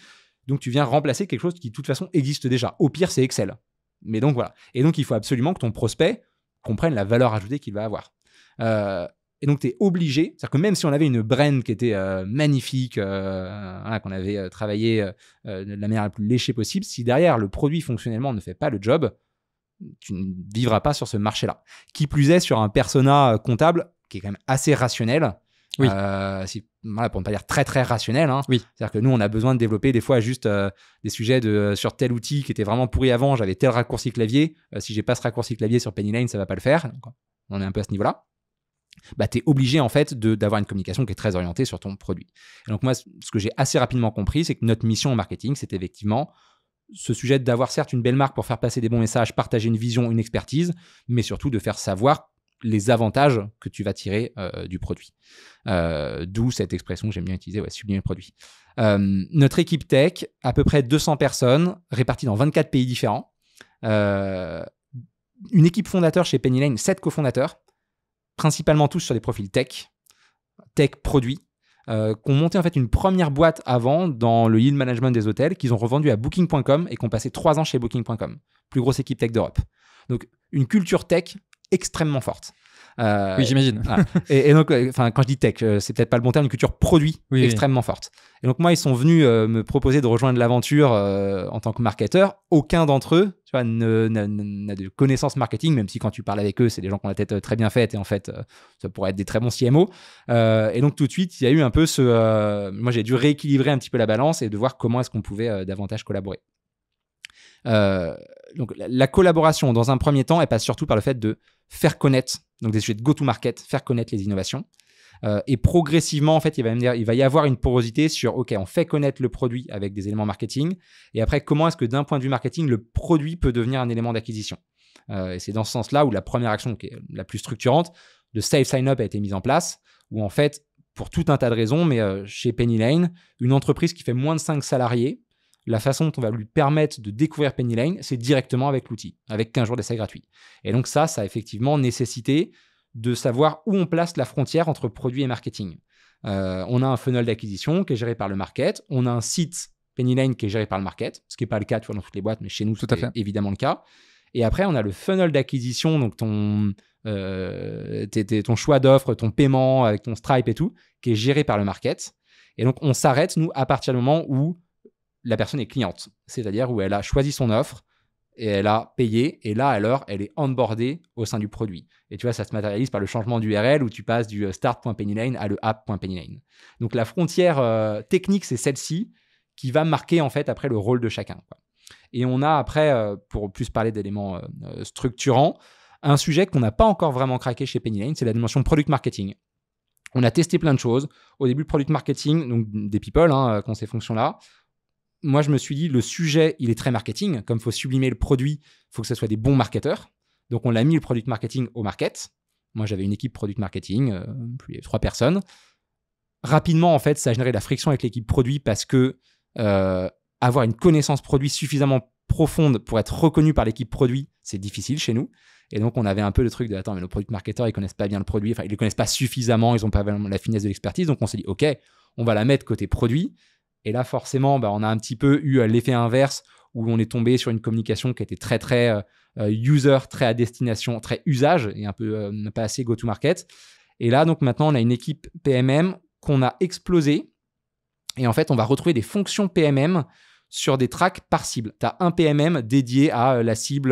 Donc, tu viens remplacer quelque chose qui, de toute façon, existe déjà. Au pire, c'est Excel. Mais donc, voilà. Et donc, il faut absolument que ton prospect comprenne la valeur ajoutée qu'il va avoir. Et donc, tu es obligé, c'est-à-dire que même si on avait une brand qui était magnifique, qu'on avait travaillé de la manière la plus léchée possible, si derrière, le produit fonctionnellement ne fait pas le job, tu ne vivras pas sur ce marché-là. Qui plus est, sur un persona comptable qui est quand même assez rationnel. Oui. Pour ne pas dire très très rationnel, hein. Oui. C'est-à-dire que nous on a besoin de développer des fois juste des sujets sur tel outil qui était vraiment pourri avant, j'avais tel raccourci clavier, si j'ai pas ce raccourci clavier sur Penny Lane ça va pas le faire. Donc, on est un peu à ce niveau-là. Tu es obligé en fait d'avoir une communication qui est très orientée sur ton produit. Et donc moi ce que j'ai assez rapidement compris, c'est que notre mission en marketing, c'est effectivement ce sujet d'avoir certes une belle marque pour faire passer des bons messages, partager une vision, une expertise, mais surtout de faire savoir les avantages que tu vas tirer du produit. D'où cette expression que j'aime bien utiliser, sublimer le produit. Notre équipe tech, à peu près 200 personnes, réparties dans 24 pays différents. une équipe fondateur chez Penny Lane, 7 cofondateurs, principalement tous sur des profils tech produits, qui ont monté en fait une première boîte avant dans le yield management des hôtels, qu'ils ont revendu à Booking.com et qui ont passé 3 ans chez Booking.com, plus grosse équipe tech d'Europe. Donc une culture tech extrêmement forte. Oui, j'imagine. Voilà. Et donc, quand je dis tech, c'est peut-être pas le bon terme, une culture produit extrêmement forte. Et donc moi, ils sont venus me proposer de rejoindre l'aventure en tant que marketeur. Aucun d'entre eux, tu vois, n'a de connaissances marketing, même si quand tu parles avec eux, c'est des gens qui ont la tête très bien faite et en fait, ça pourrait être des très bons CMO. Et donc tout de suite, il y a eu un peu moi, j'ai dû rééquilibrer un petit peu la balance et de voir comment est-ce qu'on pouvait davantage collaborer. Donc la collaboration, dans un premier temps, elle passe surtout par le fait de faire connaître, donc des sujets de go-to-market, faire connaître les innovations. Et progressivement, en fait, il va y avoir une porosité sur, OK, on fait connaître le produit avec des éléments marketing. Et après, comment est-ce que d'un point de vue marketing, le produit peut devenir un élément d'acquisition? Et c'est dans ce sens-là où la première action, qui est la plus structurante, de Save Sign Up a été mise en place, où en fait, pour tout un tas de raisons, mais chez Penny Lane, une entreprise qui fait moins de 5 salariés, la façon dont on va lui permettre de découvrir Penny Lane, c'est directement avec l'outil, avec 15 jours d'essai gratuit. Et donc ça a effectivement nécessité de savoir où on place la frontière entre produit et marketing. On a un funnel d'acquisition qui est géré par le market, on a un site Penny Lane qui est géré par le market, ce qui n'est pas le cas dans toutes les boîtes, mais chez nous, c'est évidemment le cas. Et après, on a le funnel d'acquisition, donc ton choix d'offre, ton paiement avec ton Stripe et tout, qui est géré par le market. Et donc, on s'arrête, nous, à partir du moment où la personne est cliente, c'est-à-dire où elle a choisi son offre et elle a payé, et là, alors, elle est onboardée au sein du produit. Et tu vois, ça se matérialise par le changement d'URL où tu passes du start.pennylane à le app.pennylane. Donc, la frontière technique, c'est celle-ci qui va marquer, en fait, après le rôle de chacun, quoi. Et on a après, pour plus parler d'éléments structurants, un sujet qu'on n'a pas encore vraiment craqué chez Penny Lane, c'est la dimension product marketing. On a testé plein de choses. Au début, le product marketing, donc des people, qui ont ces fonctions-là, moi, je me suis dit, le sujet, il est très marketing. Comme il faut sublimer le produit, il faut que ce soit des bons marketeurs. Donc, on l'a mis le product marketing au market. Moi, j'avais une équipe product marketing, plus de 3 personnes. Rapidement, en fait, ça a généré de la friction avec l'équipe produit parce que avoir une connaissance produit suffisamment profonde pour être reconnu par l'équipe produit, c'est difficile chez nous. Et donc, on avait un peu le truc de, attends, mais nos product marketeurs, ils connaissent pas bien le produit. Enfin, ils le connaissent pas suffisamment. Ils n'ont pas vraiment la finesse de l'expertise. Donc, on s'est dit, OK, on va la mettre côté produit. Et là, forcément, on a un petit peu eu l'effet inverse où on est tombé sur une communication qui était très, très user, très à destination, très usage et un peu pas assez go-to-market. Et là, donc maintenant, on a une équipe PMM qu'on a explosée. Et en fait, on va retrouver des fonctions PMM sur des tracks par cible. Tu as un PMM dédié à la cible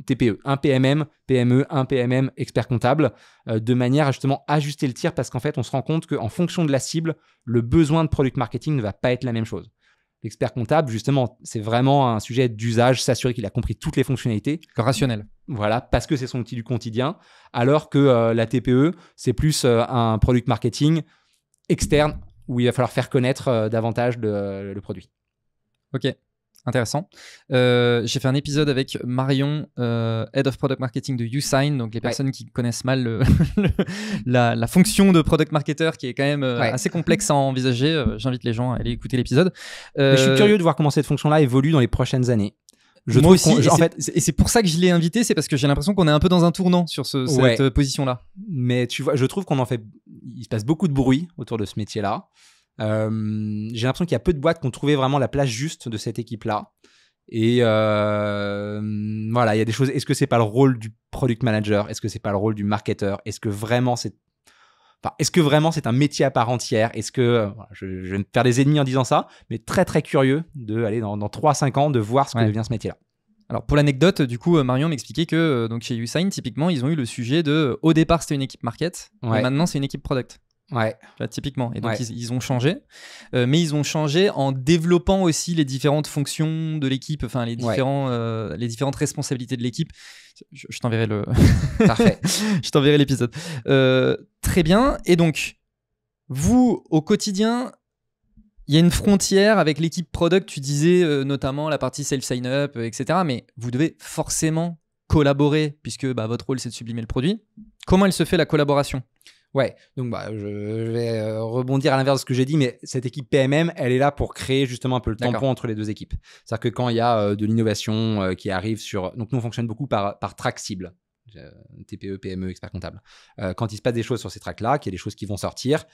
TPE, un PMM PME, un PMM expert comptable, de manière à justement ajuster le tir parce qu'en fait, on se rend compte qu'en fonction de la cible, le besoin de product marketing ne va pas être la même chose. L'expert comptable, justement, c'est vraiment un sujet d'usage, s'assurer qu'il a compris toutes les fonctionnalités. Rationnel. Voilà, parce que c'est son outil du quotidien, alors que la TPE, c'est plus un product marketing externe, où il va falloir faire connaître davantage le produit. Ok, intéressant. J'ai fait un épisode avec Marion, Head of Product Marketing de YouSign, donc les personnes qui connaissent mal la fonction de Product Marketer qui est quand même assez complexe à envisager. J'invite les gens à aller écouter l'épisode. Je suis curieux de voir comment cette fonction-là évolue dans les prochaines années. Moi aussi, et c'est pour ça que je l'ai invité, c'est parce que j'ai l'impression qu'on est un peu dans un tournant sur cette position-là. Mais tu vois, je trouve il se passe beaucoup de bruit autour de ce métier-là. J'ai l'impression qu'il y a peu de boîtes qui ont trouvé vraiment la place juste de cette équipe-là. Et voilà, il y a des choses. Est-ce que c'est pas le rôle du product manager? Est-ce que c'est pas le rôle du marketeur? Est-ce que vraiment c'est un métier à part entière? Est-ce que je vais me faire des ennemis en disant ça, mais très très curieux d'aller dans 3-5 ans de voir ce que devient ce métier-là. Alors pour l'anecdote, du coup, Marion m'expliquait que donc chez YouSign, typiquement, ils ont eu le sujet de, au départ c'était une équipe market, et maintenant c'est une équipe product. Ouais. Là, typiquement. Et donc ils ont changé, mais ils ont changé en développant aussi les différentes fonctions de l'équipe, enfin les différentes responsabilités de l'équipe. Je t'enverrai le. Parfait. Je t'enverrai l'épisode. Très bien. Et donc vous au quotidien, il y a une frontière avec l'équipe product. Tu disais notamment la partie self sign up, etc. Mais vous devez forcément collaborer puisque votre rôle c'est de sublimer le produit. Comment elle se fait la collaboration ? Ouais, donc je vais rebondir à l'inverse de ce que j'ai dit, mais cette équipe PMM, elle est là pour créer justement un peu le tampon entre les deux équipes. C'est-à-dire que quand il y a de l'innovation qui arrive sur... Donc nous, on fonctionne beaucoup par track cible. TPE, PME, expert comptable. Quand il se passe des choses sur ces tracks-là, qu'il y a des choses qui vont sortir,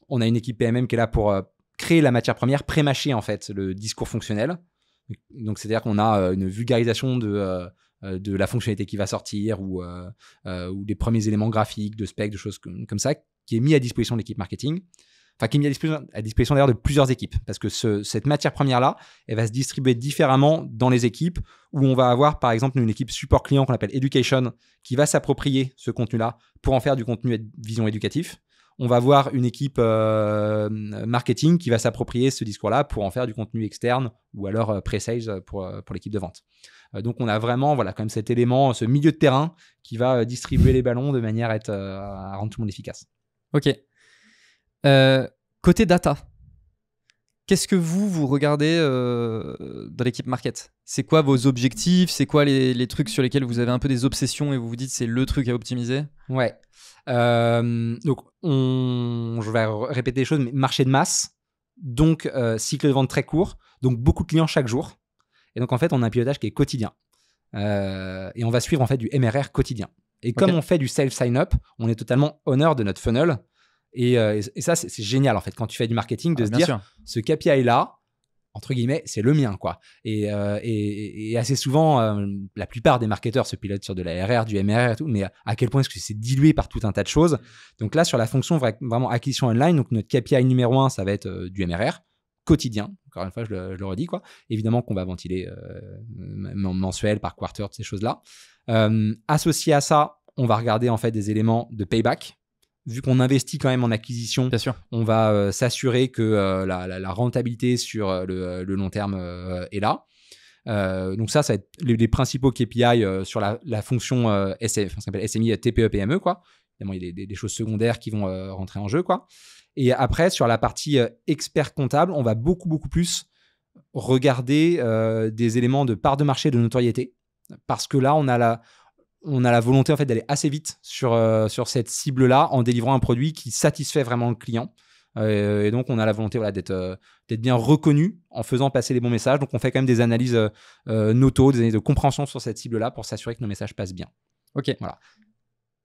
on a une équipe PMM qui est là pour créer la matière première, pré-mâcher en fait le discours fonctionnel. Donc c'est-à-dire qu'on a une vulgarisation de la fonctionnalité qui va sortir ou des premiers éléments graphiques, de specs, de choses comme ça, qui est mis à disposition de l'équipe marketing. Enfin, qui est mis à disposition d'ailleurs de plusieurs équipes, parce que cette matière première-là, elle va se distribuer différemment dans les équipes, où on va avoir par exemple une équipe support client qu'on appelle Education, qui va s'approprier ce contenu-là pour en faire du contenu vision éducatif. On va avoir une équipe marketing qui va s'approprier ce discours-là pour en faire du contenu externe ou alors pré-sales pour l'équipe de vente. Donc on a vraiment quand même cet élément, ce milieu de terrain qui va distribuer les ballons de manière à rendre tout le monde efficace. Ok. Côté data, qu'est-ce que vous regardez dans l'équipe market? C'est quoi vos objectifs? C'est quoi les trucs sur lesquels vous avez un peu des obsessions et vous vous dites c'est le truc à optimiser? Ouais. Donc, je vais répéter les choses, mais marché de masse, donc cycle de vente très court, donc beaucoup de clients chaque jour. Et donc, en fait, on a un pilotage qui est quotidien. Et on va suivre en fait du MRR quotidien. Et comme on fait du self-sign-up, on est totalement owner de notre funnel. Et ça, c'est génial en fait, quand tu fais du marketing, de se dire, ce KPI-là, entre guillemets, c'est le mien, quoi. Et assez souvent, la plupart des marketeurs se pilotent sur de la RR, du MRR et tout, mais à quel point est-ce que c'est dilué par tout un tas de choses. Donc là, sur la fonction vraiment acquisition online, donc notre KPI numéro 1, ça va être du MRR quotidien. Encore une fois, je le redis, quoi. Évidemment qu'on va ventiler mensuel, par quarter, toutes ces choses-là. Associé à ça, on va regarder en fait des éléments de payback. Vu qu'on investit quand même en acquisition, on va s'assurer que la rentabilité sur le long terme est là. Donc ça va être les principaux KPI sur la fonction ce qu'on appelle SMI, TPE, PME, quoi. Évidemment, il y a des choses secondaires qui vont rentrer en jeu, quoi. Et après, sur la partie expert comptable, on va beaucoup plus regarder des éléments de part de marché, de notoriété. Parce que là, on a la volonté en fait d'aller assez vite sur cette cible-là en délivrant un produit qui satisfait vraiment le client. Et donc, on a la volonté d'être bien reconnu en faisant passer les bons messages. Donc, on fait quand même des analyses noto, des analyses de compréhension sur cette cible-là pour s'assurer que nos messages passent bien. Ok. Voilà.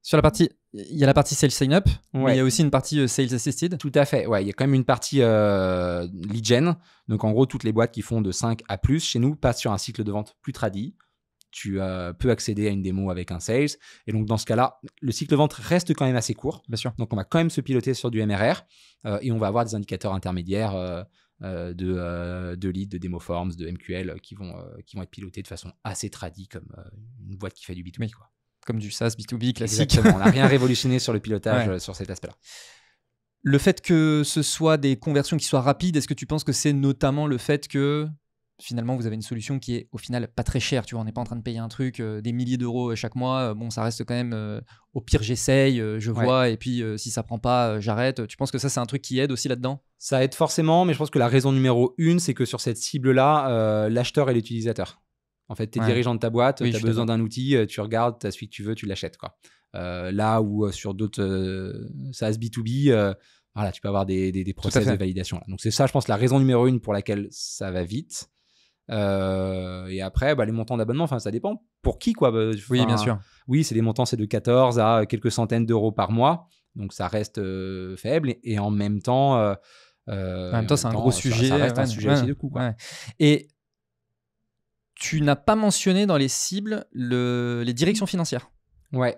Sur la partie, il y a la partie sales sign-up, mais il y a aussi une partie sales assisted. Tout à fait. Ouais, il y a quand même une partie lead gen. Donc, en gros, toutes les boîtes qui font de 5 à plus chez nous passent sur un cycle de vente plus tradit. Tu peux accéder à une démo avec un sales. Et donc, dans ce cas-là, le cycle de vente reste quand même assez court. Bien sûr. Donc, on va quand même se piloter sur du MRR et on va avoir des indicateurs intermédiaires de lead, de demo forms, de MQL qui vont être pilotés de façon assez tradie comme une boîte qui fait du B2B, quoi. Comme du SaaS B2B classique. Exactement. On n'a rien révolutionné sur le pilotage sur cet aspect-là. Le fait que ce soit des conversions qui soient rapides, est-ce que tu penses que c'est notamment le fait que finalement vous avez une solution qui est au final pas très chère, tu vois, on n'est pas en train de payer un truc des milliers d'euros chaque mois, bon ça reste quand même au pire j'essaye, je vois et puis si ça prend pas j'arrête. Tu penses que ça c'est un truc qui aide aussi là-dedans? Ça aide forcément, mais je pense que la raison numéro 1 c'est que sur cette cible-là, l'acheteur est l'utilisateur. En fait, tu es dirigeant de ta boîte, tu as besoin d'un outil, tu regardes, tu as celui que tu veux, tu l'achètes, quoi. Là où sur d'autres SaaS B2B, voilà, tu peux avoir des process de validation. Là. Donc c'est ça, je pense, la raison numéro 1 pour laquelle ça va vite. Et après, les montants d'abonnement, ça dépend pour qui, quoi. Oui, bien sûr. Oui, c'est des montants, c'est de 14 à quelques centaines d'euros par mois. Donc ça reste faible et en même temps, c'est un gros sujet. Ça reste un sujet aussi de coût, quoi. Ouais. Et tu n'as pas mentionné dans les cibles les directions financières. Ouais.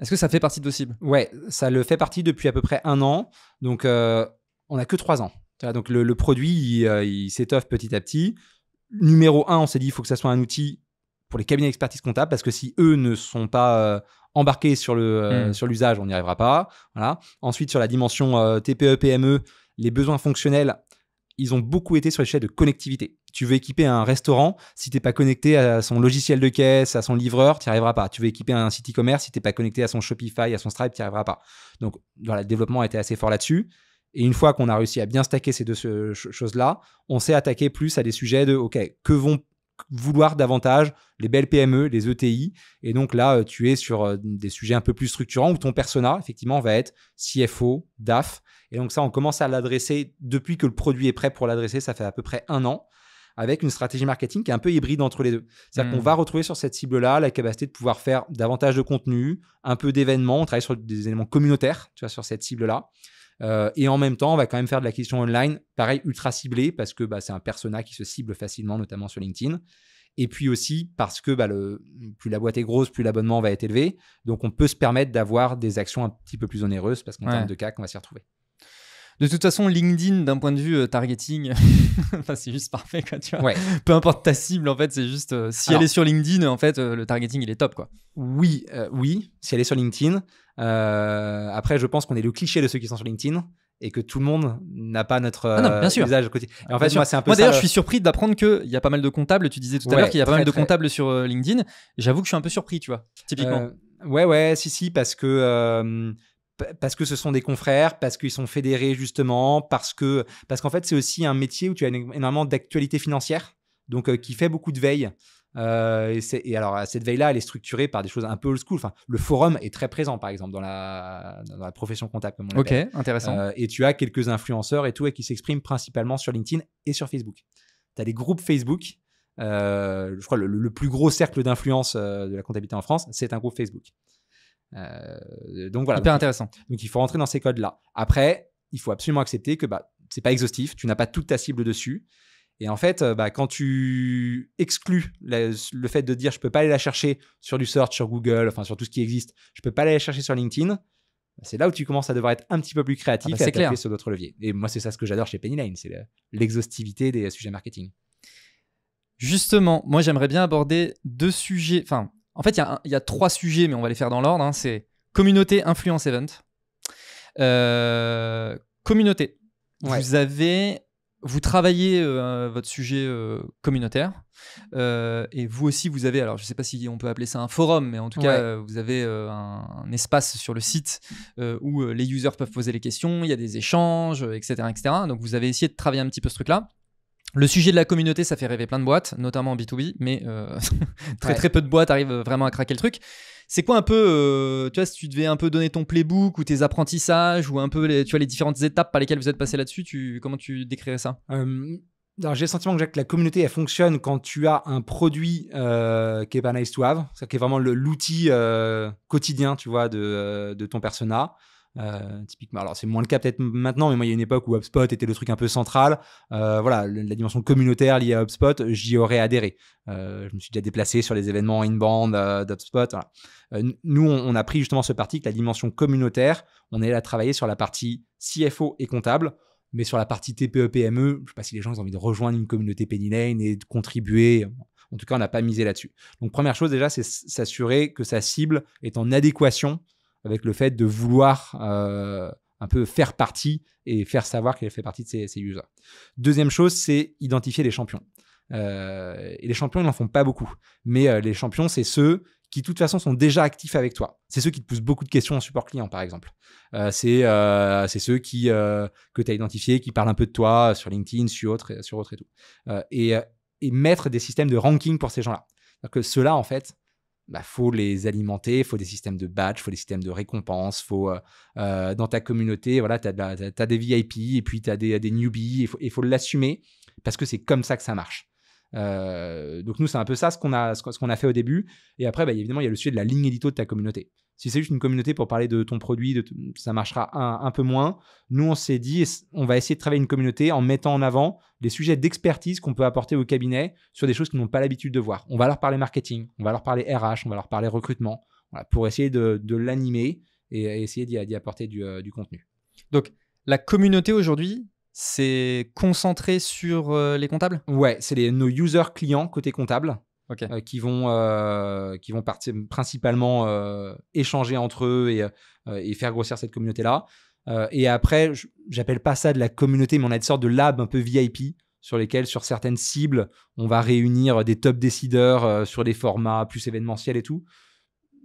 Est-ce que ça fait partie de vos cibles? Ouais, ça le fait partie depuis à peu près 1 an. Donc, on n'a que 3 ans. Donc, le produit, il s'étoffe petit à petit. Numéro 1, on s'est dit il faut que ça soit un outil pour les cabinets d'expertise comptable parce que si eux ne sont pas embarqués sur l'usage, on n'y arrivera pas. Voilà. Ensuite, sur la dimension TPE, PME, les besoins fonctionnels, ils ont beaucoup été sur les sujets de connectivité. Tu veux équiper un restaurant, si tu n'es pas connecté à son logiciel de caisse, à son livreur, tu n'y arriveras pas. Tu veux équiper un site e-commerce, si tu n'es pas connecté à son Shopify, à son Stripe, tu n'y arriveras pas. Donc, voilà, le développement a été assez fort là-dessus. Et une fois qu'on a réussi à bien stacker ces deux choses-là, on s'est attaqué plus à des sujets de OK, que vouloir davantage les belles PME, les ETI. Et donc là, tu es sur des sujets un peu plus structurants où ton persona, effectivement, va être CFO, DAF. Et donc ça, on commence à l'adresser depuis que le produit est prêt pour l'adresser. Ça fait à peu près 1 an, avec une stratégie marketing qui est un peu hybride entre les deux. C'est-à-dire qu'on va retrouver sur cette cible-là la capacité de pouvoir faire davantage de contenu, un peu d'événements. On travaille sur des éléments communautaires, tu vois, sur cette cible-là. Et en même temps, on va quand même faire de l'acquisition online, pareil, ultra ciblée, parce que c'est un persona qui se cible facilement, notamment sur LinkedIn. Et puis aussi parce que plus la boîte est grosse, plus l'abonnement va être élevé. Donc, on peut se permettre d'avoir des actions un petit peu plus onéreuses, parce qu'en termes de CAC, on va s'y retrouver. De toute façon, LinkedIn, d'un point de vue targeting, c'est juste parfait, quoi, tu vois. Ouais. Peu importe ta cible, en fait, c'est juste si elle est sur LinkedIn, en fait, le targeting, il est top, quoi. Oui, si elle est sur LinkedIn. Après, je pense qu'on est le cliché de ceux qui sont sur LinkedIn et que tout le monde n'a pas notre usage quotidien. Et en fait, moi, c'est un peu ça. D'ailleurs, je suis surpris d'apprendre qu'il y a pas mal de comptables. Tu disais tout à l'heure qu'il y a pas mal de comptables sur LinkedIn. J'avoue que je suis un peu surpris, tu vois, typiquement. Si, parce que ce sont des confrères, parce qu'ils sont fédérés justement, parce qu'en fait, c'est aussi un métier où tu as énormément d'actualité financière, donc qui fait beaucoup de veille. Et alors, cette veille-là, elle est structurée par des choses un peu old school. Enfin, le forum est très présent, par exemple, dans la profession comptable, comme on l'appelle. Ok, intéressant. Et tu as quelques influenceurs et tout, et qui s'expriment principalement sur LinkedIn et sur Facebook. Tu as des groupes Facebook. Je crois le plus gros cercle d'influence de la comptabilité en France, c'est un groupe Facebook. Donc voilà. Hyper intéressant. Donc il faut rentrer dans ces codes-là. Après, il faut absolument accepter que c'est pas exhaustif, tu n'as pas toute ta cible dessus. Et en fait, quand tu exclus le fait de dire je peux pas aller la chercher sur du search, sur Google, enfin sur tout ce qui existe, je peux pas aller la chercher sur LinkedIn, c'est là où tu commences à devoir être un petit peu plus créatif et à taper sur d'autres leviers. Et moi, c'est ça ce que j'adore chez Penny Lane, c'est l'exhaustivité des sujets marketing. Justement, moi j'aimerais bien aborder 2 sujets. Enfin, en fait, il y a 3 sujets, mais on va les faire dans l'ordre. Hein. C'est communauté, influence, event. Communauté. Ouais. Vous travaillez votre sujet communautaire et vous aussi vous avez, alors je ne sais pas si on peut appeler ça un forum, mais en tout cas vous avez un espace sur le site où les users peuvent poser les questions, il y a des échanges, etc., etc. Donc vous avez essayé de travailler un petit peu ce truc-là. Le sujet de la communauté, ça fait rêver plein de boîtes, notamment en B2B, mais très peu de boîtes arrivent vraiment à craquer le truc. C'est quoi un peu, tu vois, si tu devais un peu donner ton playbook ou tes apprentissages ou un peu les différentes étapes par lesquelles vous êtes passé là-dessus, comment tu décrirais ça ? Alors, j'ai le sentiment que la communauté, elle fonctionne quand tu as un produit qui est pas nice to have, ça qui est vraiment l'outil quotidien, tu vois, de ton persona. Typiquement, alors c'est moins le cas peut-être maintenant, mais moi il y a une époque où HubSpot était le truc un peu central. Voilà, la dimension communautaire liée à HubSpot, j'y aurais adhéré. Je me suis déjà déplacé sur les événements inbound d'HubSpot. Voilà. Nous, on a pris justement ce parti que la dimension communautaire, on est là à travailler sur la partie CFO et comptable, mais sur la partie TPE-PME, je ne sais pas si les gens ont envie de rejoindre une communauté Penny Lane et de contribuer. En tout cas, on n'a pas misé là-dessus. Donc, première chose déjà, c'est s'assurer que sa cible est en adéquation avec le fait de vouloir un peu faire partie et faire savoir qu'elle fait partie de ses users. Deuxième chose, c'est identifier les champions. Et les champions, ils n'en font pas beaucoup. Mais les champions, c'est ceux qui, de toute façon, sont déjà actifs avec toi. C'est ceux qui te posent beaucoup de questions en support client, par exemple. C'est ceux que tu as identifiés, qui parlent un peu de toi sur LinkedIn, sur autre et tout. Et mettre des systèmes de ranking pour ces gens-là. C'est-à-dire que ceux-là, en fait, faut les alimenter, il faut des systèmes de badge, il faut des systèmes de récompense, dans ta communauté, voilà, tu as des VIP et puis tu as des newbies, il faut l'assumer parce que c'est comme ça que ça marche. Donc nous, c'est un peu ça ce qu'on a fait au début. Et après, évidemment, il y a le sujet de la ligne édito de ta communauté. Si c'est juste une communauté pour parler de ton produit, ça marchera un peu moins. Nous, on s'est dit, on va essayer de travailler une communauté en mettant en avant les sujets d'expertise qu'on peut apporter au cabinet sur des choses qu'ils n'ont pas l'habitude de voir. On va leur parler marketing, on va leur parler RH, on va leur parler recrutement, voilà, pour essayer de l'animer et essayer d'y apporter du contenu. Donc, la communauté aujourd'hui, c'est concentré sur les comptables ? Ouais, c'est nos users clients côté comptable. Okay. Qui vont principalement échanger entre eux et faire grossir cette communauté-là. Et après, j'appelle pas ça de la communauté, mais on a une sorte de lab un peu VIP sur lesquels, sur certaines cibles, on va réunir des top décideurs sur des formats plus événementiels et tout.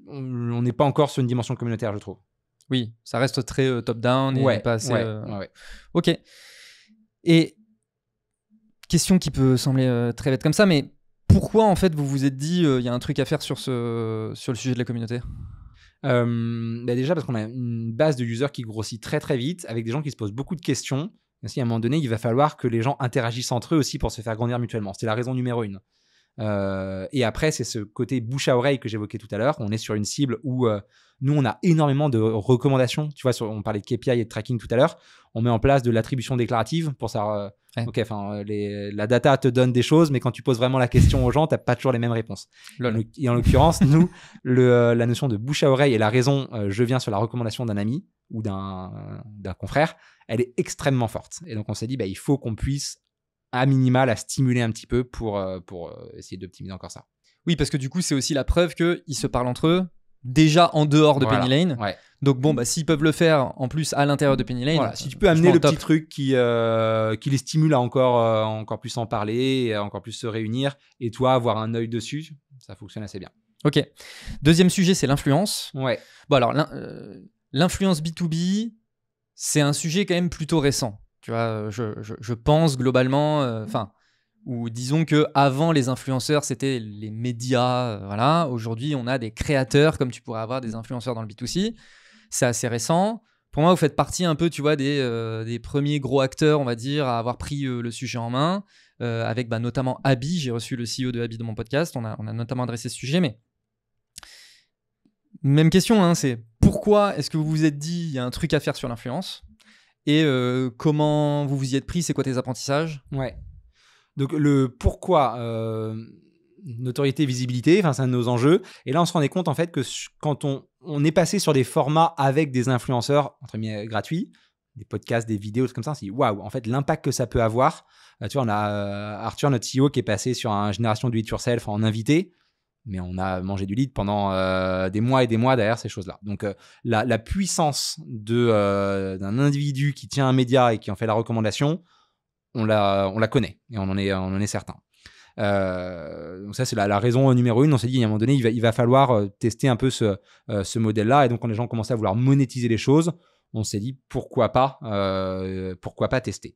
On n'est pas encore sur une dimension communautaire, je trouve. Oui, ça reste très top-down et pas assez... Ouais. Ok. Et question qui peut sembler très bête comme ça, mais pourquoi en fait vous vous êtes dit il y a un truc à faire sur le sujet de la communauté? Déjà parce qu'on a une base de users qui grossit très très vite, avec des gens qui se posent beaucoup de questions. Aussi, à un moment donné, il va falloir que les gens interagissent entre eux aussi pour se faire grandir mutuellement. C'était la raison numéro 1. Et après, c'est ce côté bouche à oreille que j'évoquais tout à l'heure. On est sur une cible où nous, on a énormément de recommandations. Tu vois, on parlait de KPI et de tracking tout à l'heure. On met en place de l'attribution déclarative pour savoir... la data te donne des choses, mais quand tu poses vraiment la question aux gens, tu n'as pas toujours les mêmes réponses. Et en l'occurrence, nous, la notion de bouche à oreille et la raison, je viens sur la recommandation d'un ami ou d'un confrère, elle est extrêmement forte. Et donc, on s'est dit, il faut qu'on puisse, à minima, la stimuler un petit peu pour essayer d'optimiser encore ça. Oui, parce que du coup, c'est aussi la preuve qu'ils se parlent entre eux, déjà en dehors de Penny Lane. Ouais. Donc s'ils peuvent le faire en plus à l'intérieur de Penny Lane, si tu peux amener le petit truc qui les stimule à encore plus en parler, et à encore plus se réunir, et toi avoir un œil dessus, ça fonctionne assez bien. Ok. Deuxième sujet, c'est l'influence. Ouais. Bon alors, l'influence B2B, c'est un sujet quand même plutôt récent. Tu vois, je pense globalement, ou disons que avant les influenceurs, c'était les médias. Voilà. Aujourd'hui, on a des créateurs, comme tu pourrais avoir des influenceurs dans le B2C. C'est assez récent. Pour moi, vous faites partie un peu, tu vois, des premiers gros acteurs, on va dire, à avoir pris le sujet en main, avec notamment Abby. J'ai reçu le CEO de Abby de mon podcast. On a notamment adressé ce sujet, mais même question, c'est pourquoi est-ce que vous vous êtes dit il y a un truc à faire sur l'influence, et comment vous vous y êtes pris? C'est quoi tes apprentissages? Ouais. Donc le pourquoi, notoriété, visibilité, c'est un de nos enjeux. Et là, on se rendait compte en fait que quand on est passé sur des formats avec des influenceurs entre guillemets gratuits, des podcasts, des vidéos, comme ça, on s'est dit waouh, en fait l'impact que ça peut avoir. Tu vois, on a Arthur, notre CEO, qui est passé sur une génération do it yourself en invité, mais on a mangé du lead pendant des mois et des mois derrière ces choses-là. Donc la puissance d'un individu qui tient un média et qui en fait la recommandation, on la connaît et on en est certain. Donc ça, c'est la raison numéro 1. On s'est dit, à un moment donné, il va falloir tester un peu ce modèle-là. Et donc, quand les gens commençaient à vouloir monétiser les choses, on s'est dit, pourquoi pas tester.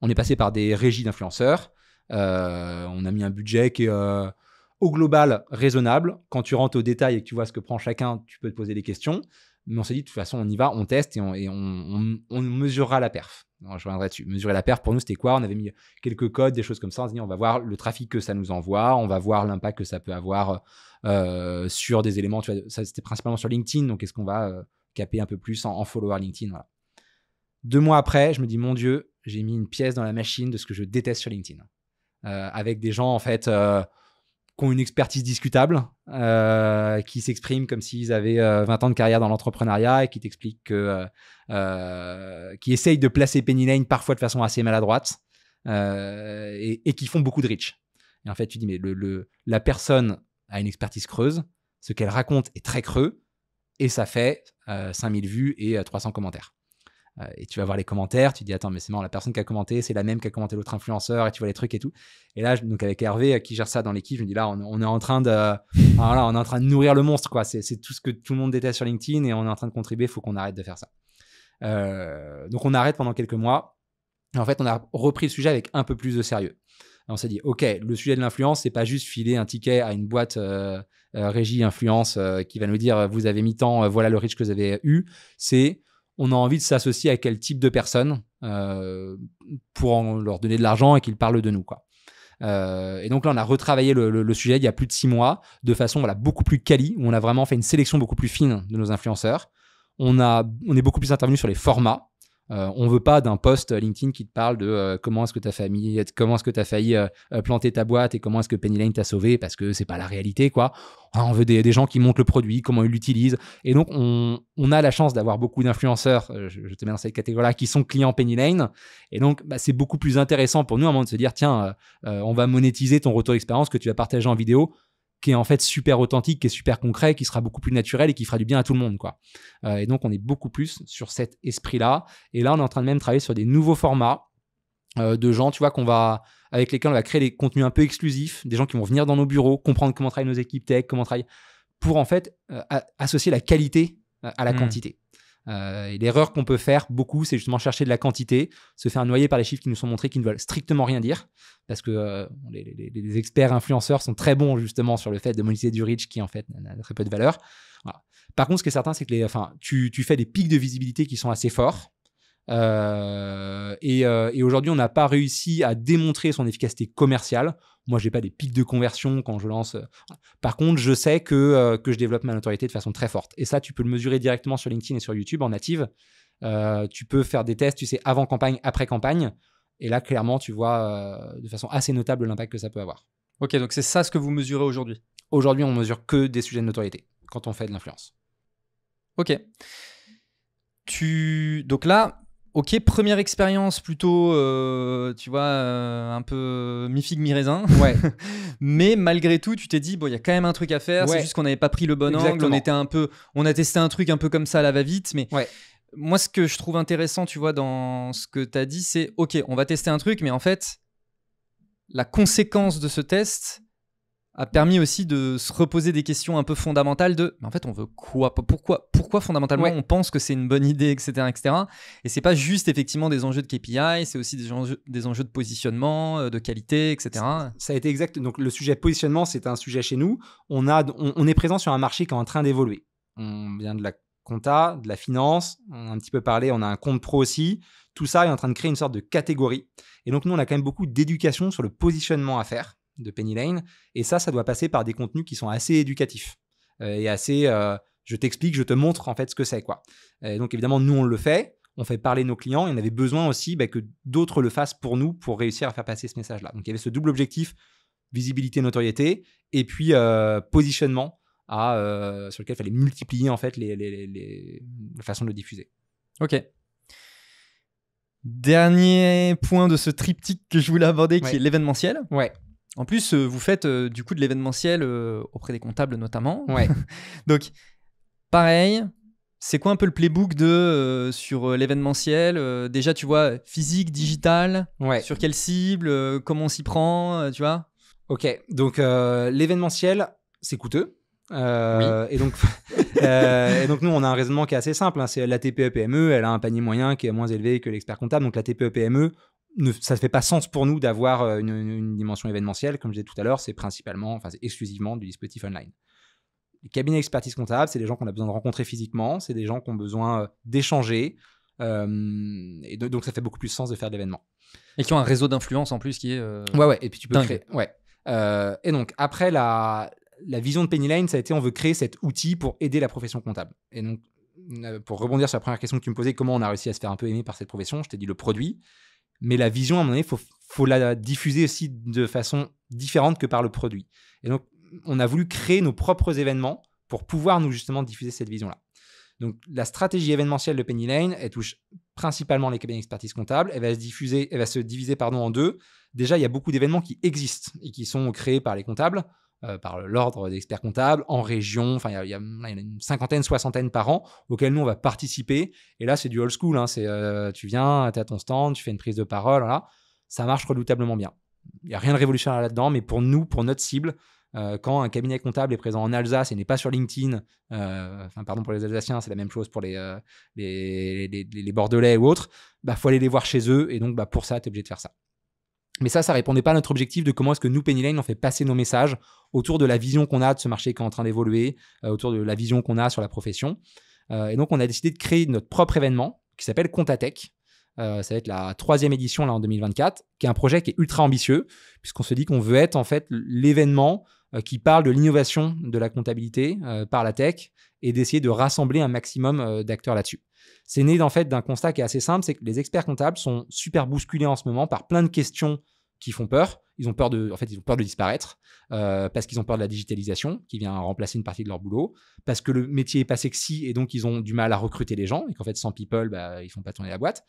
On est passé par des régies d'influenceurs. On a mis un budget qui est au global raisonnable. Quand tu rentres au détail et que tu vois ce que prend chacun, tu peux te poser des questions. Mais on s'est dit, de toute façon, on y va, on teste et on mesurera la perf. Alors, je reviendrai dessus. Mesurer la perf, pour nous, c'était quoi? On avait mis quelques codes, des choses comme ça. On s'est dit, on va voir le trafic que ça nous envoie, on va voir l'impact que ça peut avoir sur des éléments. Tu vois, ça, c'était principalement sur LinkedIn. Donc, est-ce qu'on va caper un peu plus en follower LinkedIn? Voilà. 2 mois après, je me dis, mon Dieu, j'ai mis une pièce dans la machine de ce que je déteste sur LinkedIn. Avec des gens, en fait... qui ont une expertise discutable, qui s'expriment comme s'ils avaient 20 ans de carrière dans l'entrepreneuriat et qui t'expliquent qui essayent de placer Penny Lane parfois de façon assez maladroite et qui font beaucoup de reach. Et en fait, tu dis, mais la personne a une expertise creuse, ce qu'elle raconte est très creux et ça fait 5000 vues et 300 commentaires. Et tu vas voir les commentaires, tu dis attends mais c'est marrant, la personne qui a commenté c'est la même qui a commenté l'autre influenceur et tu vois les trucs et tout. Et là donc avec Hervé qui gère ça dans l'équipe, je me dis là on est en train de nourrir le monstre quoi. C'est tout ce que tout le monde déteste sur LinkedIn et on est en train de contribuer, il faut qu'on arrête de faire ça. Donc on arrête pendant quelques mois. Et en fait on a repris le sujet avec un peu plus de sérieux. Et on s'est dit ok, le sujet de l'influence c'est pas juste filer un ticket à une boîte régie influence qui va nous dire vous avez mis tant, voilà le reach que vous avez eu. C'est on a envie de s'associer à quel type de personnes pour leur donner de l'argent et qu'ils parlent de nous, quoi. Et donc là, on a retravaillé le sujet il y a plus de 6 mois de façon beaucoup plus quali, où on a vraiment fait une sélection beaucoup plus fine de nos influenceurs. On est beaucoup plus intervenu sur les formats. On veut pas d'un post LinkedIn qui te parle de comment est-ce que tu as failli planter ta boîte et comment est-ce que Penny Lane t'a sauvé, parce que c'est pas la réalité, quoi. On veut des gens qui montrent le produit, comment ils l'utilisent. Et donc, on a la chance d'avoir beaucoup d'influenceurs, je te mets dans cette catégorie-là, qui sont clients Penny Lane. Et donc, c'est beaucoup plus intéressant pour nous à un moment de se dire, tiens, on va monétiser ton retour d'expérience que tu vas partager en vidéo, qui est en fait super authentique, qui est super concret, qui sera beaucoup plus naturel et qui fera du bien à tout le monde, quoi. Et donc, on est beaucoup plus sur cet esprit-là. Et là, on est en train de même travailler sur des nouveaux formats de gens, tu vois, avec lesquels on va créer des contenus un peu exclusifs, des gens qui vont venir dans nos bureaux, comprendre comment travaillent nos équipes tech, comment travailler, pour en fait associer la qualité à la quantité. Et l'erreur qu'on peut faire beaucoup, c'est justement chercher de la quantité, se faire noyer par les chiffres qui nous sont montrés, qui ne veulent strictement rien dire, parce que les experts influenceurs sont très bons justement sur le fait de monétiser du reach qui en fait n'a très peu de valeur. Voilà. Par contre, ce qui est certain, c'est que tu fais des pics de visibilité qui sont assez forts. Et aujourd'hui, on n'a pas réussi à démontrer son efficacité commerciale. Moi, j'ai pas des pics de conversion quand je lance. Par contre, je sais que je développe ma notoriété de façon très forte. Et ça, tu peux le mesurer directement sur LinkedIn et sur YouTube en native. Tu peux faire des tests, tu sais, avant campagne, après campagne. Et là, clairement, tu vois de façon assez notable l'impact que ça peut avoir. Ok, donc c'est ça ce que vous mesurez aujourd'hui. Aujourd'hui, on mesure que des sujets de notoriété quand on fait de l'influence. Ok. Donc là, ok, première expérience plutôt, tu vois, un peu mi-figue, mi-raisin. Ouais. Mais malgré tout, tu t'es dit, bon, il y a quand même un truc à faire. C'est juste qu'on n'avait pas pris le bon angle. On a testé un truc un peu comme ça à la va-vite. Mais moi, ce que je trouve intéressant, tu vois, dans ce que tu as dit, c'est, ok, on va tester un truc, mais en fait, la conséquence de ce test a permis aussi de se reposer des questions un peu fondamentales mais en fait on veut quoi, pourquoi fondamentalement on pense que c'est une bonne idée, etc. Et c'est pas juste effectivement des enjeux de KPI, c'est aussi des enjeux de positionnement, de qualité, etc. Ça a été exact. Donc le sujet positionnement, c'est un sujet chez nous. On est présent sur un marché qui est en train d'évoluer. On vient de la compta, de la finance, on a un petit peu parlé, on a un compte pro aussi. Tout ça est en train de créer une sorte de catégorie. Et donc nous on a quand même beaucoup d'éducation sur le positionnement à faire de Penny Lane, et ça doit passer par des contenus qui sont assez éducatifs et assez je t'explique, je te montre en fait ce que c'est, quoi. Et donc évidemment nous on le fait, on fait parler nos clients, et on avait besoin aussi que d'autres le fassent pour nous pour réussir à faire passer ce message là. Donc il y avait ce double objectif, visibilité, notoriété, et puis positionnement sur lequel il fallait multiplier en fait les façons de le diffuser. Ok. Dernier point de ce triptyque que je voulais aborder, qui est l'événementiel. Ouais. En plus, vous faites du coup de l'événementiel auprès des comptables notamment. Ouais. Donc, pareil, c'est quoi un peu le playbook sur l'événementiel déjà, tu vois, physique, digital, sur quelle cible, comment on s'y prend, tu vois? Ok, donc l'événementiel, c'est coûteux. Oui. Et donc nous, on a un raisonnement qui est assez simple. C'est la TPE-PME, elle a un panier moyen qui est moins élevé que l'expert comptable. Donc la TPE-PME, ça ne fait pas sens pour nous d'avoir une dimension événementielle. Comme je disais tout à l'heure, c'est exclusivement du dispositif online. Les cabinets d'expertise comptable, c'est des gens qu'on a besoin de rencontrer physiquement, c'est des gens qui ont besoin d'échanger. Et donc ça fait beaucoup plus sens de faire de l'événement. Et qui ont un réseau d'influence en plus qui est ouais, et puis tu peux créer. Ouais. Et donc après la vision de Penny Lane, ça a été on veut créer cet outil pour aider la profession comptable. Et donc pour rebondir sur la première question que tu me posais, comment on a réussi à se faire un peu aimer par cette profession, je t'ai dit le produit. Mais la vision, à un moment donné, faut la diffuser aussi de façon différente que par le produit. Et donc, on a voulu créer nos propres événements pour pouvoir nous justement diffuser cette vision-là. Donc, la stratégie événementielle de Penny Lane, elle touche principalement les cabinets d'expertise comptable. Elle va se diviser en deux. Déjà, il y a beaucoup d'événements qui existent et qui sont créés par les comptables, par l'ordre des experts comptables, en région. Enfin, il y en a une cinquantaine, soixantaine par an auxquels nous, on va participer. Et là, c'est du old school. Tu viens, tu es à ton stand, tu fais une prise de parole. Voilà. Ça marche redoutablement bien. Il n'y a rien de révolutionnaire là-dedans, mais pour nous, pour notre cible, quand un cabinet comptable est présent en Alsace et n'est pas sur LinkedIn, pardon pour les Alsaciens, c'est la même chose pour les Bordelais ou autres, faut aller les voir chez eux. Et donc, pour ça, tu es obligé de faire ça. Mais ça répondait pas à notre objectif de comment est-ce que nous, Penny Lane, on fait passer nos messages autour de la vision qu'on a de ce marché qui est en train d'évoluer, autour de la vision qu'on a sur la profession. Et donc, on a décidé de créer notre propre événement qui s'appelle Comptatech. Ça va être la 3e édition là, en 2024, qui est un projet qui est ultra ambitieux, puisqu'on se dit qu'on veut être en fait l'événement qui parle de l'innovation de la comptabilité par la tech et d'essayer de rassembler un maximum d'acteurs là-dessus. C'est né en fait d'un constat qui est assez simple, c'est que les experts comptables sont super bousculés en ce moment par plein de questions qui font peur. Ils ont peur de disparaître parce qu'ils ont peur de la digitalisation qui vient remplacer une partie de leur boulot, parce que le métier est pas sexy et donc ils ont du mal à recruter les gens et qu'en fait sans people, ils font pas tourner la boîte.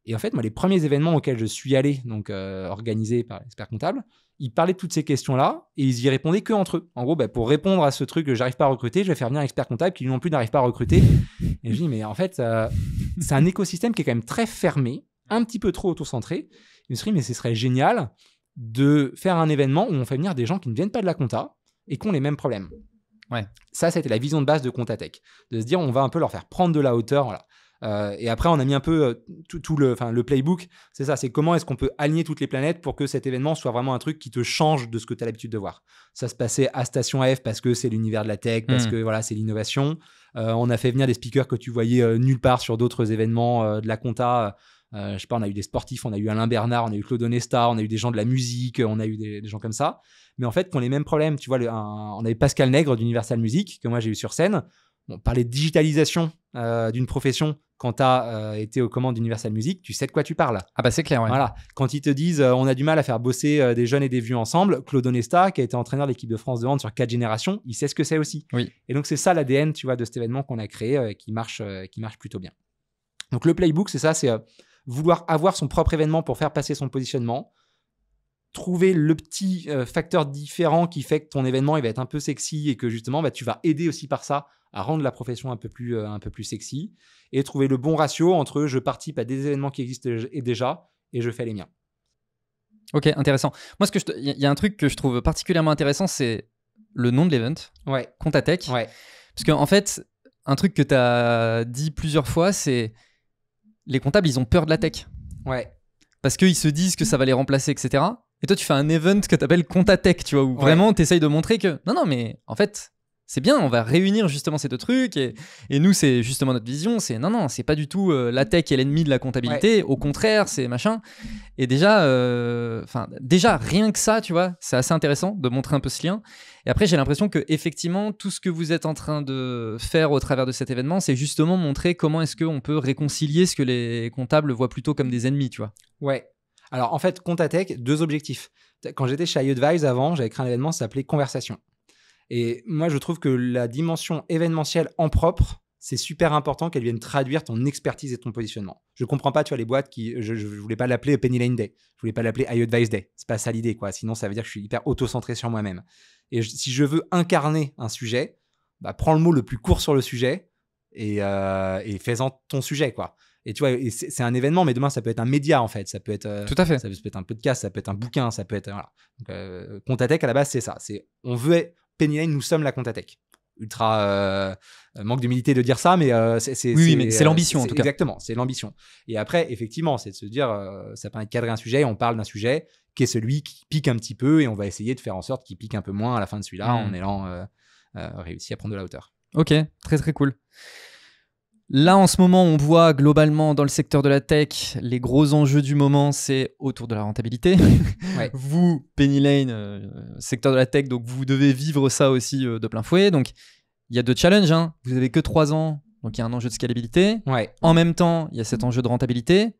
Et en fait, moi, les premiers événements auxquels je suis allé, donc organisés par l'expert comptable, ils parlaient de toutes ces questions-là et ils y répondaient que entre eux. En gros, pour répondre à ce truc que j'arrive pas à recruter, je vais faire venir un expert comptable qui lui non plus n'arrive pas à recruter. Et je dis, mais en fait, c'est un écosystème qui est quand même très fermé, un petit peu trop auto-centré. Je me suis dit, mais ce serait génial de faire un événement où on fait venir des gens qui ne viennent pas de la compta et qui ont les mêmes problèmes. Ouais. Ça, c'était la vision de base de Contatech, de se dire on va un peu leur faire prendre de la hauteur, voilà. Et après, on a mis un peu tout le playbook. C'est ça, c'est comment est-ce qu'on peut aligner toutes les planètes pour que cet événement soit vraiment un truc qui te change de ce que tu as l'habitude de voir. Ça se passait à Station F parce que c'est l'univers de la tech, parce que voilà, c'est l'innovation. On a fait venir des speakers que tu voyais nulle part sur d'autres événements de la compta. Je sais pas, on a eu des sportifs, on a eu Alain Bernard, on a eu Claude Onesta, on a eu des gens de la musique, on a eu des gens comme ça. Mais en fait, qui ont les mêmes problèmes. Tu vois, on avait Pascal Nègre d'Universal Music, que moi j'ai eu sur scène. On parlait de digitalisation d'une profession. Quand tu as été aux commandes d'Universal Music, tu sais de quoi tu parles. Ah bah c'est clair, ouais. Voilà. Quand ils te disent on a du mal à faire bosser des jeunes et des vieux ensemble, Claude Onesta, qui a été entraîneur de l'équipe de France de hand sur 4 générations, il sait ce que c'est aussi. Oui. Et donc c'est ça l'ADN, tu vois, de cet événement qu'on a créé qui marche plutôt bien. Donc le playbook, c'est ça, c'est vouloir avoir son propre événement pour faire passer son positionnement, trouver le petit facteur différent qui fait que ton événement il va être un peu sexy et que justement tu vas aider aussi par ça à rendre la profession un peu plus sexy, et trouver le bon ratio entre je participe à des événements qui existent déjà et je fais les miens. Ok, intéressant. Moi, il y a un truc que je trouve particulièrement intéressant, c'est le nom de l'event, ouais. Contatech. Ouais. Parce qu'en fait, un truc que tu as dit plusieurs fois, c'est les comptables, ils ont peur de la tech. Ouais. Parce qu'ils se disent que ça va les remplacer, etc. Et toi, tu fais un event que tu appelles Contatech, tu vois, où vraiment tu essayes de montrer que non, mais en fait, c'est bien, on va réunir justement ces deux trucs. Et nous, c'est justement notre vision. C'est non, c'est pas du tout la tech est l'ennemi de la comptabilité. Ouais. Au contraire, c'est machin. Et déjà, rien que ça, tu vois, c'est assez intéressant de montrer un peu ce lien. Et après, j'ai l'impression que effectivement, tout ce que vous êtes en train de faire au travers de cet événement, c'est justement montrer comment est-ce qu'on peut réconcilier ce que les comptables voient plutôt comme des ennemis, tu vois. Ouais. Alors en fait, Contatech, 2 objectifs. Quand j'étais chez iAdvise avant, j'avais créé un événement qui s'appelait Conversation. Et moi, je trouve que la dimension événementielle en propre, c'est super important qu'elle vienne traduire ton expertise et ton positionnement. Je comprends pas, tu vois, les boîtes qui... Je voulais pas l'appeler Penny Lane Day. Je voulais pas l'appeler iAdvise Day. C'est pas ça l'idée, quoi. Sinon, ça veut dire que je suis hyper auto-centré sur moi-même. Et si je veux incarner un sujet, prends le mot le plus court sur le sujet et fais-en ton sujet, quoi. Et tu vois, c'est un événement, mais demain, ça peut être un média, en fait. Ça peut être, tout à fait. Ça peut être un podcast, ça peut être un bouquin, ça peut être... Voilà. Donc, Contatech, à la base, c'est ça. On veut... Penny Lane, nous sommes la Contatech. Ultra manque d'humilité de dire ça, mais mais c'est l'ambition, en tout cas. Exactement, c'est l'ambition. Et après, effectivement, c'est de se dire, ça permet de cadrer un sujet, on parle d'un sujet qui est celui qui pique un petit peu, et on va essayer de faire en sorte qu'il pique un peu moins à la fin de celui-là, en ayant réussi à prendre de la hauteur. Ok, très très cool. Là, en ce moment, on voit globalement dans le secteur de la tech, les gros enjeux du moment, c'est autour de la rentabilité. Ouais. Vous, Penny Lane, secteur de la tech, donc vous devez vivre ça aussi de plein fouet. Donc, il y a 2 challenges. Hein. Vous n'avez que 3 ans, donc il y a un enjeu de scalabilité. Ouais. En même temps, il y a cet enjeu de rentabilité.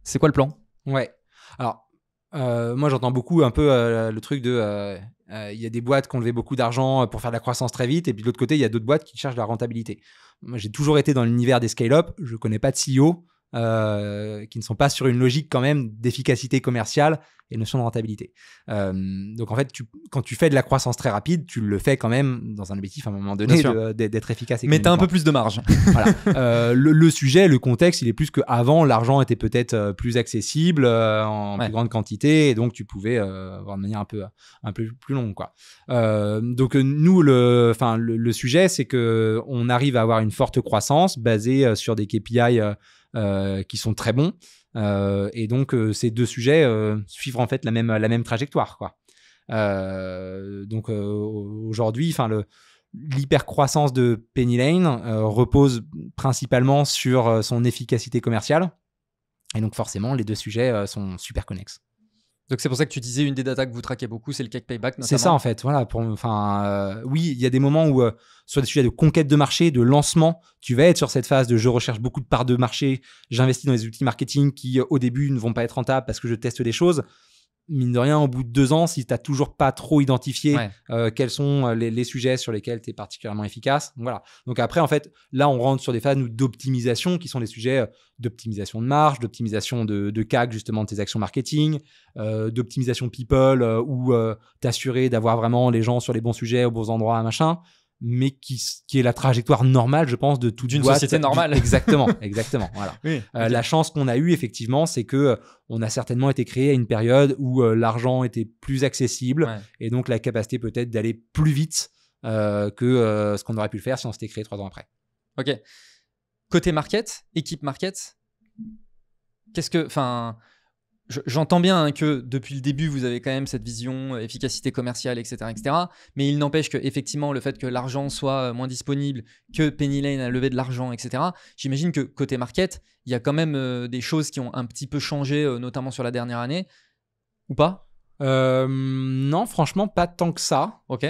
C'est quoi le plan ? Ouais. Alors, moi, j'entends beaucoup un peu le truc de... Il y a des boîtes qui ont levé beaucoup d'argent pour faire de la croissance très vite, et puis de l'autre côté, il y a d'autres boîtes qui cherchent de la rentabilité. Moi, j'ai toujours été dans l'univers des scale-up. Je ne connais pas de CEO qui ne sont pas sur une logique quand même d'efficacité commerciale et notion de rentabilité. Donc en fait, quand tu fais de la croissance très rapide, tu le fais quand même dans un objectif à un moment donné d'être efficace. Mais tu as un peu plus de marge. Voilà. Le sujet, le contexte, il est plus qu'avant, l'argent était peut-être plus accessible en plus grande quantité, et donc tu pouvais avoir de manière un peu plus longue, quoi. Donc nous, le sujet, c'est qu'on arrive à avoir une forte croissance basée sur des KPI qui sont très bons. Et donc, ces 2 sujets suivent en fait la même trajectoire, quoi. Donc, aujourd'hui, l'hypercroissance de Penny Lane repose principalement sur son efficacité commerciale. Et donc, forcément, les 2 sujets sont super connexes. Donc c'est pour ça que tu disais une des datas que vous traquez beaucoup, c'est le CAC Payback notamment. C'est ça en fait, voilà. Oui, il y a des moments où sur des sujets de conquête de marché, de lancement, tu vas être sur cette phase de je recherche beaucoup de parts de marché, j'investis dans les outils marketing qui au début ne vont pas être rentables parce que je teste des choses. Mine de rien, au bout de 2 ans, si tu n'as toujours pas trop identifié quels sont les sujets sur lesquels tu es particulièrement efficace. Voilà. Donc après, en fait, là, on rentre sur des phases d'optimisation qui sont des sujets d'optimisation de marge, d'optimisation de CAC, justement, de tes actions marketing, d'optimisation people, ou t'assurer d'avoir vraiment les gens sur les bons sujets, aux bons endroits, machin, mais qui est la trajectoire normale, je pense, de toute d'une boîte. Société normale. Exactement. Voilà. Oui, okay. La chance qu'on a eue, effectivement, c'est que on a certainement été créé à une période où l'argent était plus accessible, et donc la capacité peut-être d'aller plus vite que ce qu'on aurait pu le faire si on s'était créé 3 ans après. Ok. Côté market, équipe market, j'entends bien hein, que depuis le début, vous avez quand même cette vision efficacité commerciale, etc., etc. Mais il n'empêche qu'effectivement, le fait que l'argent soit moins disponible, que Penny Lane a levé de l'argent, etc., j'imagine que côté market, il y a quand même des choses qui ont un petit peu changé, notamment sur la dernière année, ou pas? Non, franchement, pas tant que ça. Ok.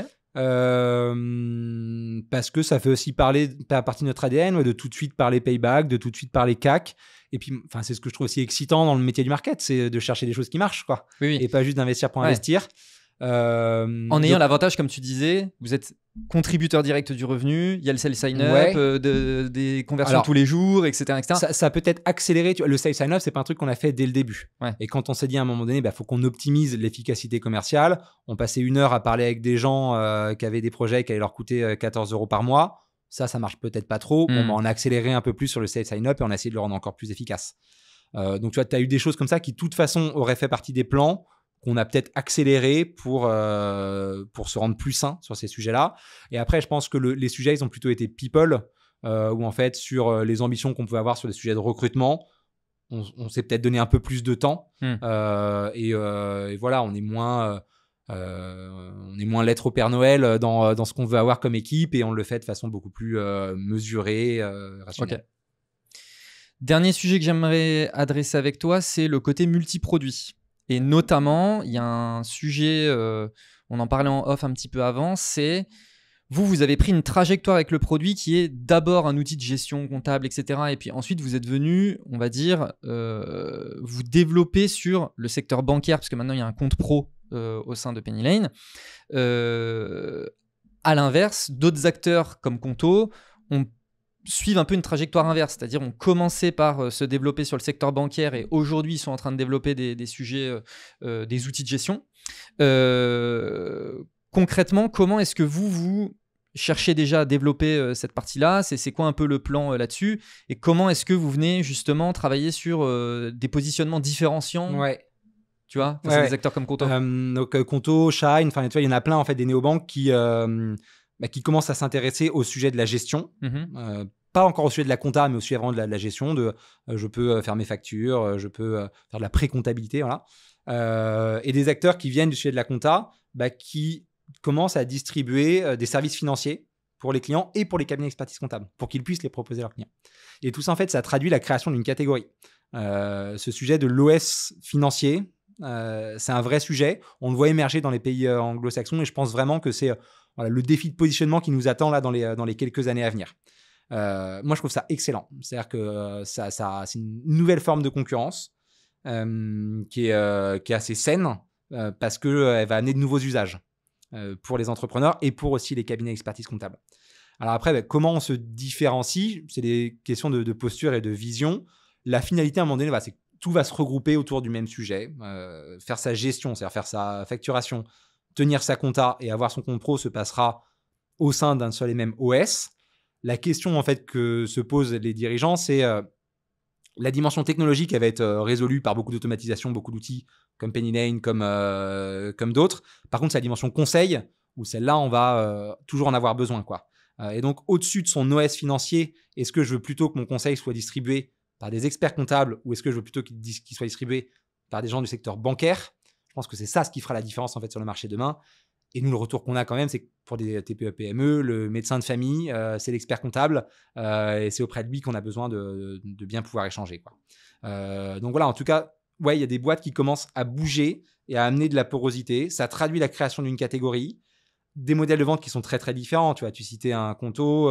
Parce que ça fait aussi partie de notre ADN, de tout de suite parler payback, de tout de suite parler CAC. Et puis, c'est ce que je trouve aussi excitant dans le métier du market, c'est de chercher des choses qui marchent, quoi. Oui. Et pas juste d'investir pour investir. En ayant l'avantage, comme tu disais, vous êtes contributeur direct du revenu, il y a le sell sign-up, des conversions tous les jours, etc. Ça peut être accéléré. Le sell sign-up, c'est pas un truc qu'on a fait dès le début. Ouais. Et quand on s'est dit à un moment donné, faut qu'on optimise l'efficacité commerciale, on passait 1 heure à parler avec des gens qui avaient des projets qui allaient leur coûter 14 € par mois. Ça marche peut-être pas trop. On a accéléré un peu plus sur le sell sign-up et on a essayé de le rendre encore plus efficace. Donc, tu vois, tu as eu des choses comme ça qui, de toute façon, auraient fait partie des plans qu'on a peut-être accéléré pour se rendre plus sain sur ces sujets-là. Et après, je pense que les sujets, ils ont plutôt été people, où en fait, sur les ambitions qu'on pouvait avoir sur les sujets de recrutement, on s'est peut-être donné un peu plus de temps. Et voilà, on est moins l'être au Père Noël dans ce qu'on veut avoir comme équipe et on le fait de façon beaucoup plus mesurée, rationnelle. Okay. Dernier sujet que j'aimerais adresser avec toi, c'est le côté multiproduit. Et notamment, il y a un sujet, on en parlait en off un petit peu avant, c'est vous avez pris une trajectoire avec le produit qui est d'abord un outil de gestion comptable, etc. Et puis ensuite, vous êtes venu, on va dire, vous développer sur le secteur bancaire, parce que maintenant, il y a un compte pro au sein de Penny Lane. À l'inverse, d'autres acteurs comme Conto suivent un peu une trajectoire inverse, c'est-à-dire ont commencé par se développer sur le secteur bancaire et aujourd'hui ils sont en train de développer des sujets, des outils de gestion. Concrètement, comment est-ce que vous cherchez déjà à développer cette partie-là? C'est quoi un peu le plan là-dessus? Et comment est-ce que vous venez justement travailler sur des positionnements différenciants? Tu vois, c'est des acteurs comme Conto. Donc Conto, Shine, tu vois, il y en a plein en fait des néobanques qui commencent à s'intéresser au sujet de la gestion. Pas encore au sujet de la compta, mais au sujet vraiment de la gestion. Je peux faire mes factures, je peux faire de la pré-comptabilité. Voilà. Et des acteurs qui viennent du sujet de la compta, qui commencent à distribuer des services financiers pour les clients et pour les cabinets d'expertise comptable, pour qu'ils puissent les proposer à leurs clients. Et tout ça, en fait, ça traduit la création d'une catégorie. Ce sujet de l'OS financier, c'est un vrai sujet. On le voit émerger dans les pays anglo-saxons et je pense vraiment que c'est le défi de positionnement qui nous attend là dans les quelques années à venir. Moi, je trouve ça excellent. C'est-à-dire que c'est une nouvelle forme de concurrence qui est assez saine parce qu'elle va amener de nouveaux usages pour les entrepreneurs et pour aussi les cabinets d'expertise comptable. Alors après, comment on se différencie? C'est des questions de posture et de vision. La finalité, à un moment donné, c'est que tout va se regrouper autour du même sujet. Faire sa gestion, c'est-à-dire faire sa facturation, tenir sa compta et avoir son compte pro se passera au sein d'un seul et même OS. La question en fait que se posent les dirigeants, c'est la dimension technologique. Elle va être résolue par beaucoup d'automatisation, beaucoup d'outils comme Penny Lane, comme d'autres. Par contre, c'est la dimension conseil où celle-là, on va toujours en avoir besoin, quoi. Et donc, au-dessus de son OS financier, est-ce que je veux plutôt que mon conseil soit distribué par des experts comptables ou est-ce que je veux plutôt qu'il soit distribué par des gens du secteur bancaire? Je pense que c'est ça ce qui fera la différence en fait sur le marché demain. Et nous, le retour qu'on a quand même, c'est que pour des TPE-PME, le médecin de famille, c'est l'expert comptable et c'est auprès de lui qu'on a besoin de bien pouvoir échanger, quoi. Donc voilà, en tout cas, il y a des boîtes qui commencent à bouger et à amener de la porosité. Ça traduit la création d'une catégorie, des modèles de vente qui sont très, très différents. Tu vois, tu citais un Conto,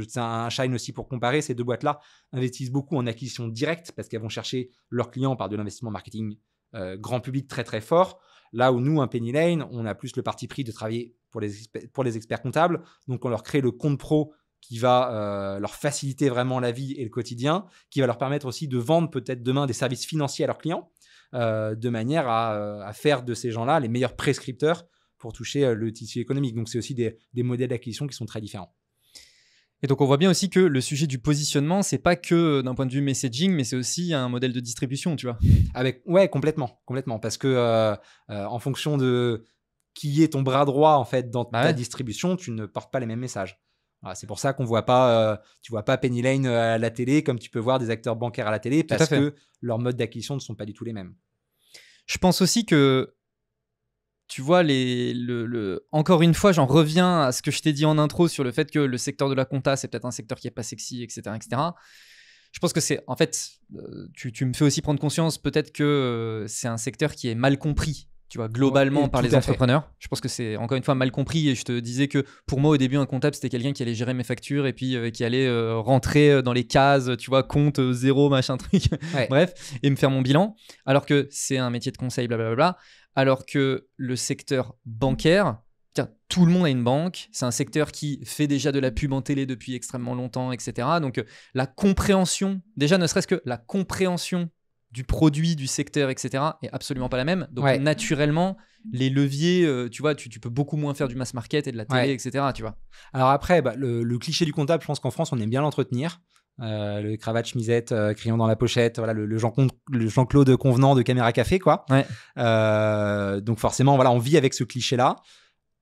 c'est un Shine aussi pour comparer. Ces deux boîtes-là investissent beaucoup en acquisition directe parce qu'elles vont chercher leurs clients par de l'investissement marketing grand public très, très fort. Là où nous, un Penny Lane, on a plus le parti pris de travailler pour les experts comptables. Donc, on leur crée le compte pro qui va leur faciliter vraiment la vie et le quotidien, qui va leur permettre aussi de vendre peut-être demain des services financiers à leurs clients, de manière à faire de ces gens-là les meilleurs prescripteurs pour toucher le tissu économique. Donc, c'est aussi des modèles d'acquisition qui sont très différents. Et donc, on voit bien aussi que le sujet du positionnement, c'est pas que d'un point de vue messaging, mais c'est aussi un modèle de distribution, tu vois. Ouais, complètement. Parce que en fonction de qui est ton bras droit en fait dans ta distribution, tu ne portes pas les mêmes messages. Voilà, c'est pour ça qu'on voit pas, tu vois pas Penny Lane à la télé comme tu peux voir des acteurs bancaires à la télé parce que leurs modes d'acquisition ne sont pas du tout les mêmes. Je pense aussi que, tu vois, encore une fois, j'en reviens à ce que je t'ai dit en intro sur le fait que le secteur de la compta, c'est peut-être un secteur qui est pas sexy, etc., etc. Je pense que c'est, en fait, tu me fais aussi prendre conscience peut-être que c'est un secteur qui est mal compris. Tu vois, globalement par les entrepreneurs. Je pense que c'est encore une fois mal compris et je te disais que pour moi au début un comptable c'était quelqu'un qui allait gérer mes factures et puis qui allait rentrer dans les cases, tu vois, compte zéro, machin truc, bref, et me faire mon bilan. Alors que c'est un métier de conseil, blablabla. Alors que le secteur bancaire, tout le monde a une banque, c'est un secteur qui fait déjà de la pub en télé depuis extrêmement longtemps, etc. Donc la compréhension, déjà ne serait-ce que la compréhension du produit, du secteur, etc. est absolument pas la même. Donc naturellement, les leviers, tu vois, tu peux beaucoup moins faire du mass market et de la télé, etc. Tu vois. Alors après, le cliché du comptable, je pense qu'en France, on aime bien l'entretenir. Le cravate, chemisette, crayon dans la pochette, voilà, le Jean-Claude Convenant de Caméra Café, quoi. Donc forcément, voilà, on vit avec ce cliché-là.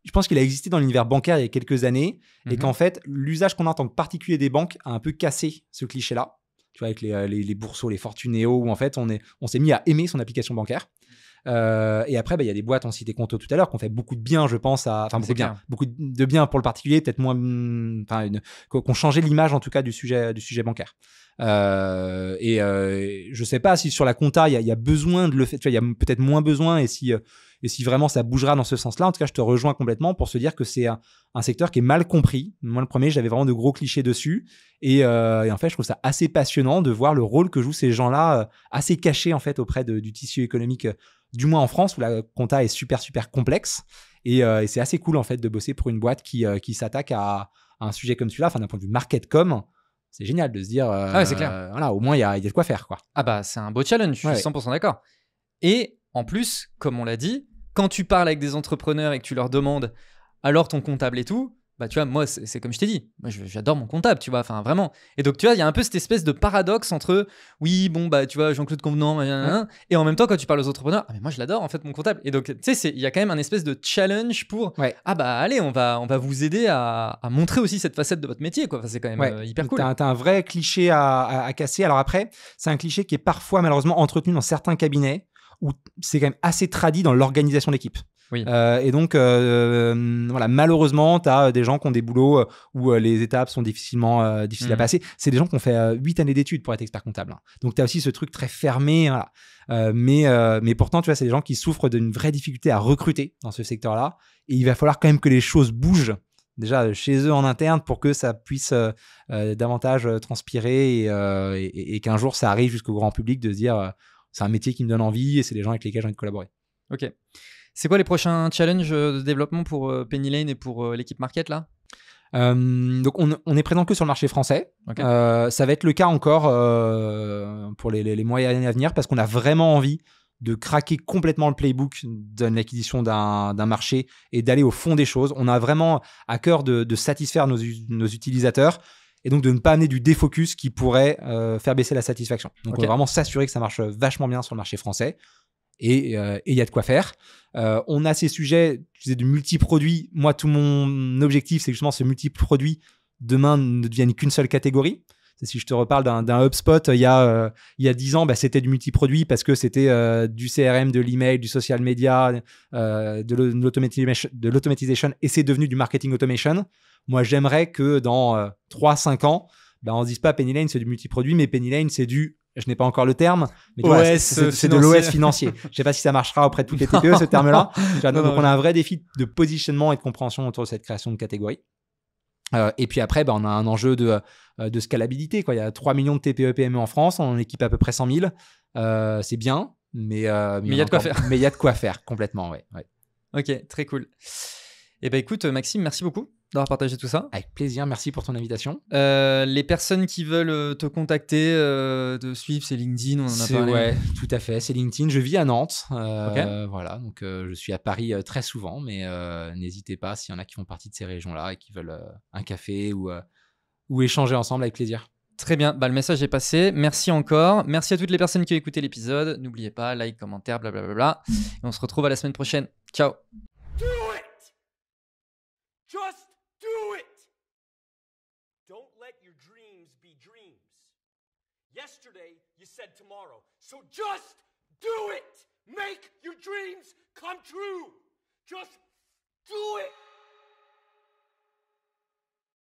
Je pense qu'il a existé dans l'univers bancaire il y a quelques années et qu'en fait, l'usage qu'on a en tant que particulier des banques a un peu cassé ce cliché-là. Tu vois, avec les bourseaux, les Fortunéo, où en fait, on s'est mis à aimer son application bancaire. Et après, il y a des boîtes, on citait Conto tout à l'heure, qui ont fait beaucoup de bien, je pense, beaucoup de bien pour le particulier, peut-être moins, qui ont changé l'image en tout cas du sujet bancaire. Je sais pas si sur la compta, il y a besoin de le faire, tu vois, il y a peut-être moins besoin et si vraiment ça bougera dans ce sens-là. En tout cas, je te rejoins complètement pour se dire que c'est un secteur qui est mal compris. Moi, le premier, j'avais vraiment de gros clichés dessus. Et en fait, je trouve ça assez passionnant de voir le rôle que jouent ces gens-là, assez cachés en fait auprès du tissu économique, du moins en France, où la compta est super, super complexe. Et c'est assez cool en fait de bosser pour une boîte qui s'attaque à un sujet comme celui-là, enfin d'un point de vue market-com. C'est génial de se dire, c'est clair. Voilà, au moins il y a de quoi faire, quoi. Ah bah c'est un beau challenge, je suis 100% d'accord. Et en plus, comme on l'a dit, quand tu parles avec des entrepreneurs et que tu leur demandes alors ton comptable et tout, bah tu vois, moi c'est comme je t'ai dit, moi j'adore mon comptable, tu vois, enfin vraiment. Et donc tu vois, il y a un peu cette espèce de paradoxe entre oui, bon bah tu vois, Jean-Claude Convenant, et en même temps quand tu parles aux entrepreneurs, ah mais moi je l'adore en fait mon comptable. Et donc tu sais, il y a quand même un espèce de challenge pour ah bah allez, on va vous aider à montrer aussi cette facette de votre métier, quoi. Enfin, c'est quand même hyper cool. T'as un vrai cliché à casser. Alors après, c'est un cliché qui est parfois malheureusement entretenu dans certains cabinets où c'est quand même assez tradit dans l'organisation d'équipe. Oui. Et donc, voilà, malheureusement, tu as des gens qui ont des boulots où les étapes sont difficiles à passer. C'est des gens qui ont fait 8 années d'études pour être expert comptable. Hein. Donc, tu as aussi ce truc très fermé. Voilà. Mais pourtant, tu vois, c'est des gens qui souffrent d'une vraie difficulté à recruter dans ce secteur-là. Et il va falloir quand même que les choses bougent déjà chez eux en interne pour que ça puisse davantage transpirer et qu'un jour, ça arrive jusqu'au grand public de se dire c'est un métier qui me donne envie et c'est des gens avec lesquels j'ai envie de collaborer. Ok. C'est quoi les prochains challenges de développement pour Penny Lane et pour l'équipe market là ? Donc on est présent que sur le marché français. Okay. Ça va être le cas encore pour les mois et années à venir parce qu'on a vraiment envie de craquer complètement le playbook de l'acquisition d'un marché et d'aller au fond des choses. On a vraiment à cœur de satisfaire nos utilisateurs et donc de ne pas amener du défocus qui pourrait faire baisser la satisfaction. Donc on va vraiment s'assurer que ça marche vachement bien sur le marché français. Et il y a de quoi faire. On a ces sujets, tu disais, de multi-produits. Moi, tout mon objectif, c'est justement ce multi-produit demain ne devienne qu'une seule catégorie. Si je te reparle d'un HubSpot, il y a 10 ans, c'était du multi-produit parce que c'était du CRM, de l'email, du social media, de l'automatisation et c'est devenu du marketing automation. Moi, j'aimerais que dans 3-5 ans, on ne se dise pas Penny Lane, c'est du multi-produit, mais Penny Lane, c'est du... Je n'ai pas encore le terme, mais c'est de l'OS financier. Je ne sais pas si ça marchera auprès de toutes les TPE, ce terme-là. Donc, on a un vrai défi de positionnement et de compréhension autour de cette création de catégorie. Et puis après, on a un enjeu de scalabilité, quoi. Il y a 3 millions de TPE PME en France, on en équipe à peu près 100 000. C'est bien, mais il y a de quoi faire. Mais il y a de quoi faire, complètement, ouais. Ok, très cool. Eh ben écoute, Maxime, merci beaucoup d'avoir partagé tout ça. Avec plaisir, merci pour ton invitation. Les personnes qui veulent te contacter, te suivre, c'est LinkedIn, on en a parlé. Ouais, tout à fait, c'est LinkedIn. Je vis à Nantes, voilà, donc je suis à Paris très souvent, mais n'hésitez pas s'il y en a qui font partie de ces régions-là et qui veulent un café ou échanger ensemble, avec plaisir. Très bien, le message est passé. Merci encore. Merci à toutes les personnes qui ont écouté l'épisode. N'oubliez pas, like, commentaire, blablabla. Et on se retrouve à la semaine prochaine. Ciao. Just do it! Don't let your dreams be dreams. Yesterday, you said tomorrow. So just do it! Make your dreams come true! Just do it!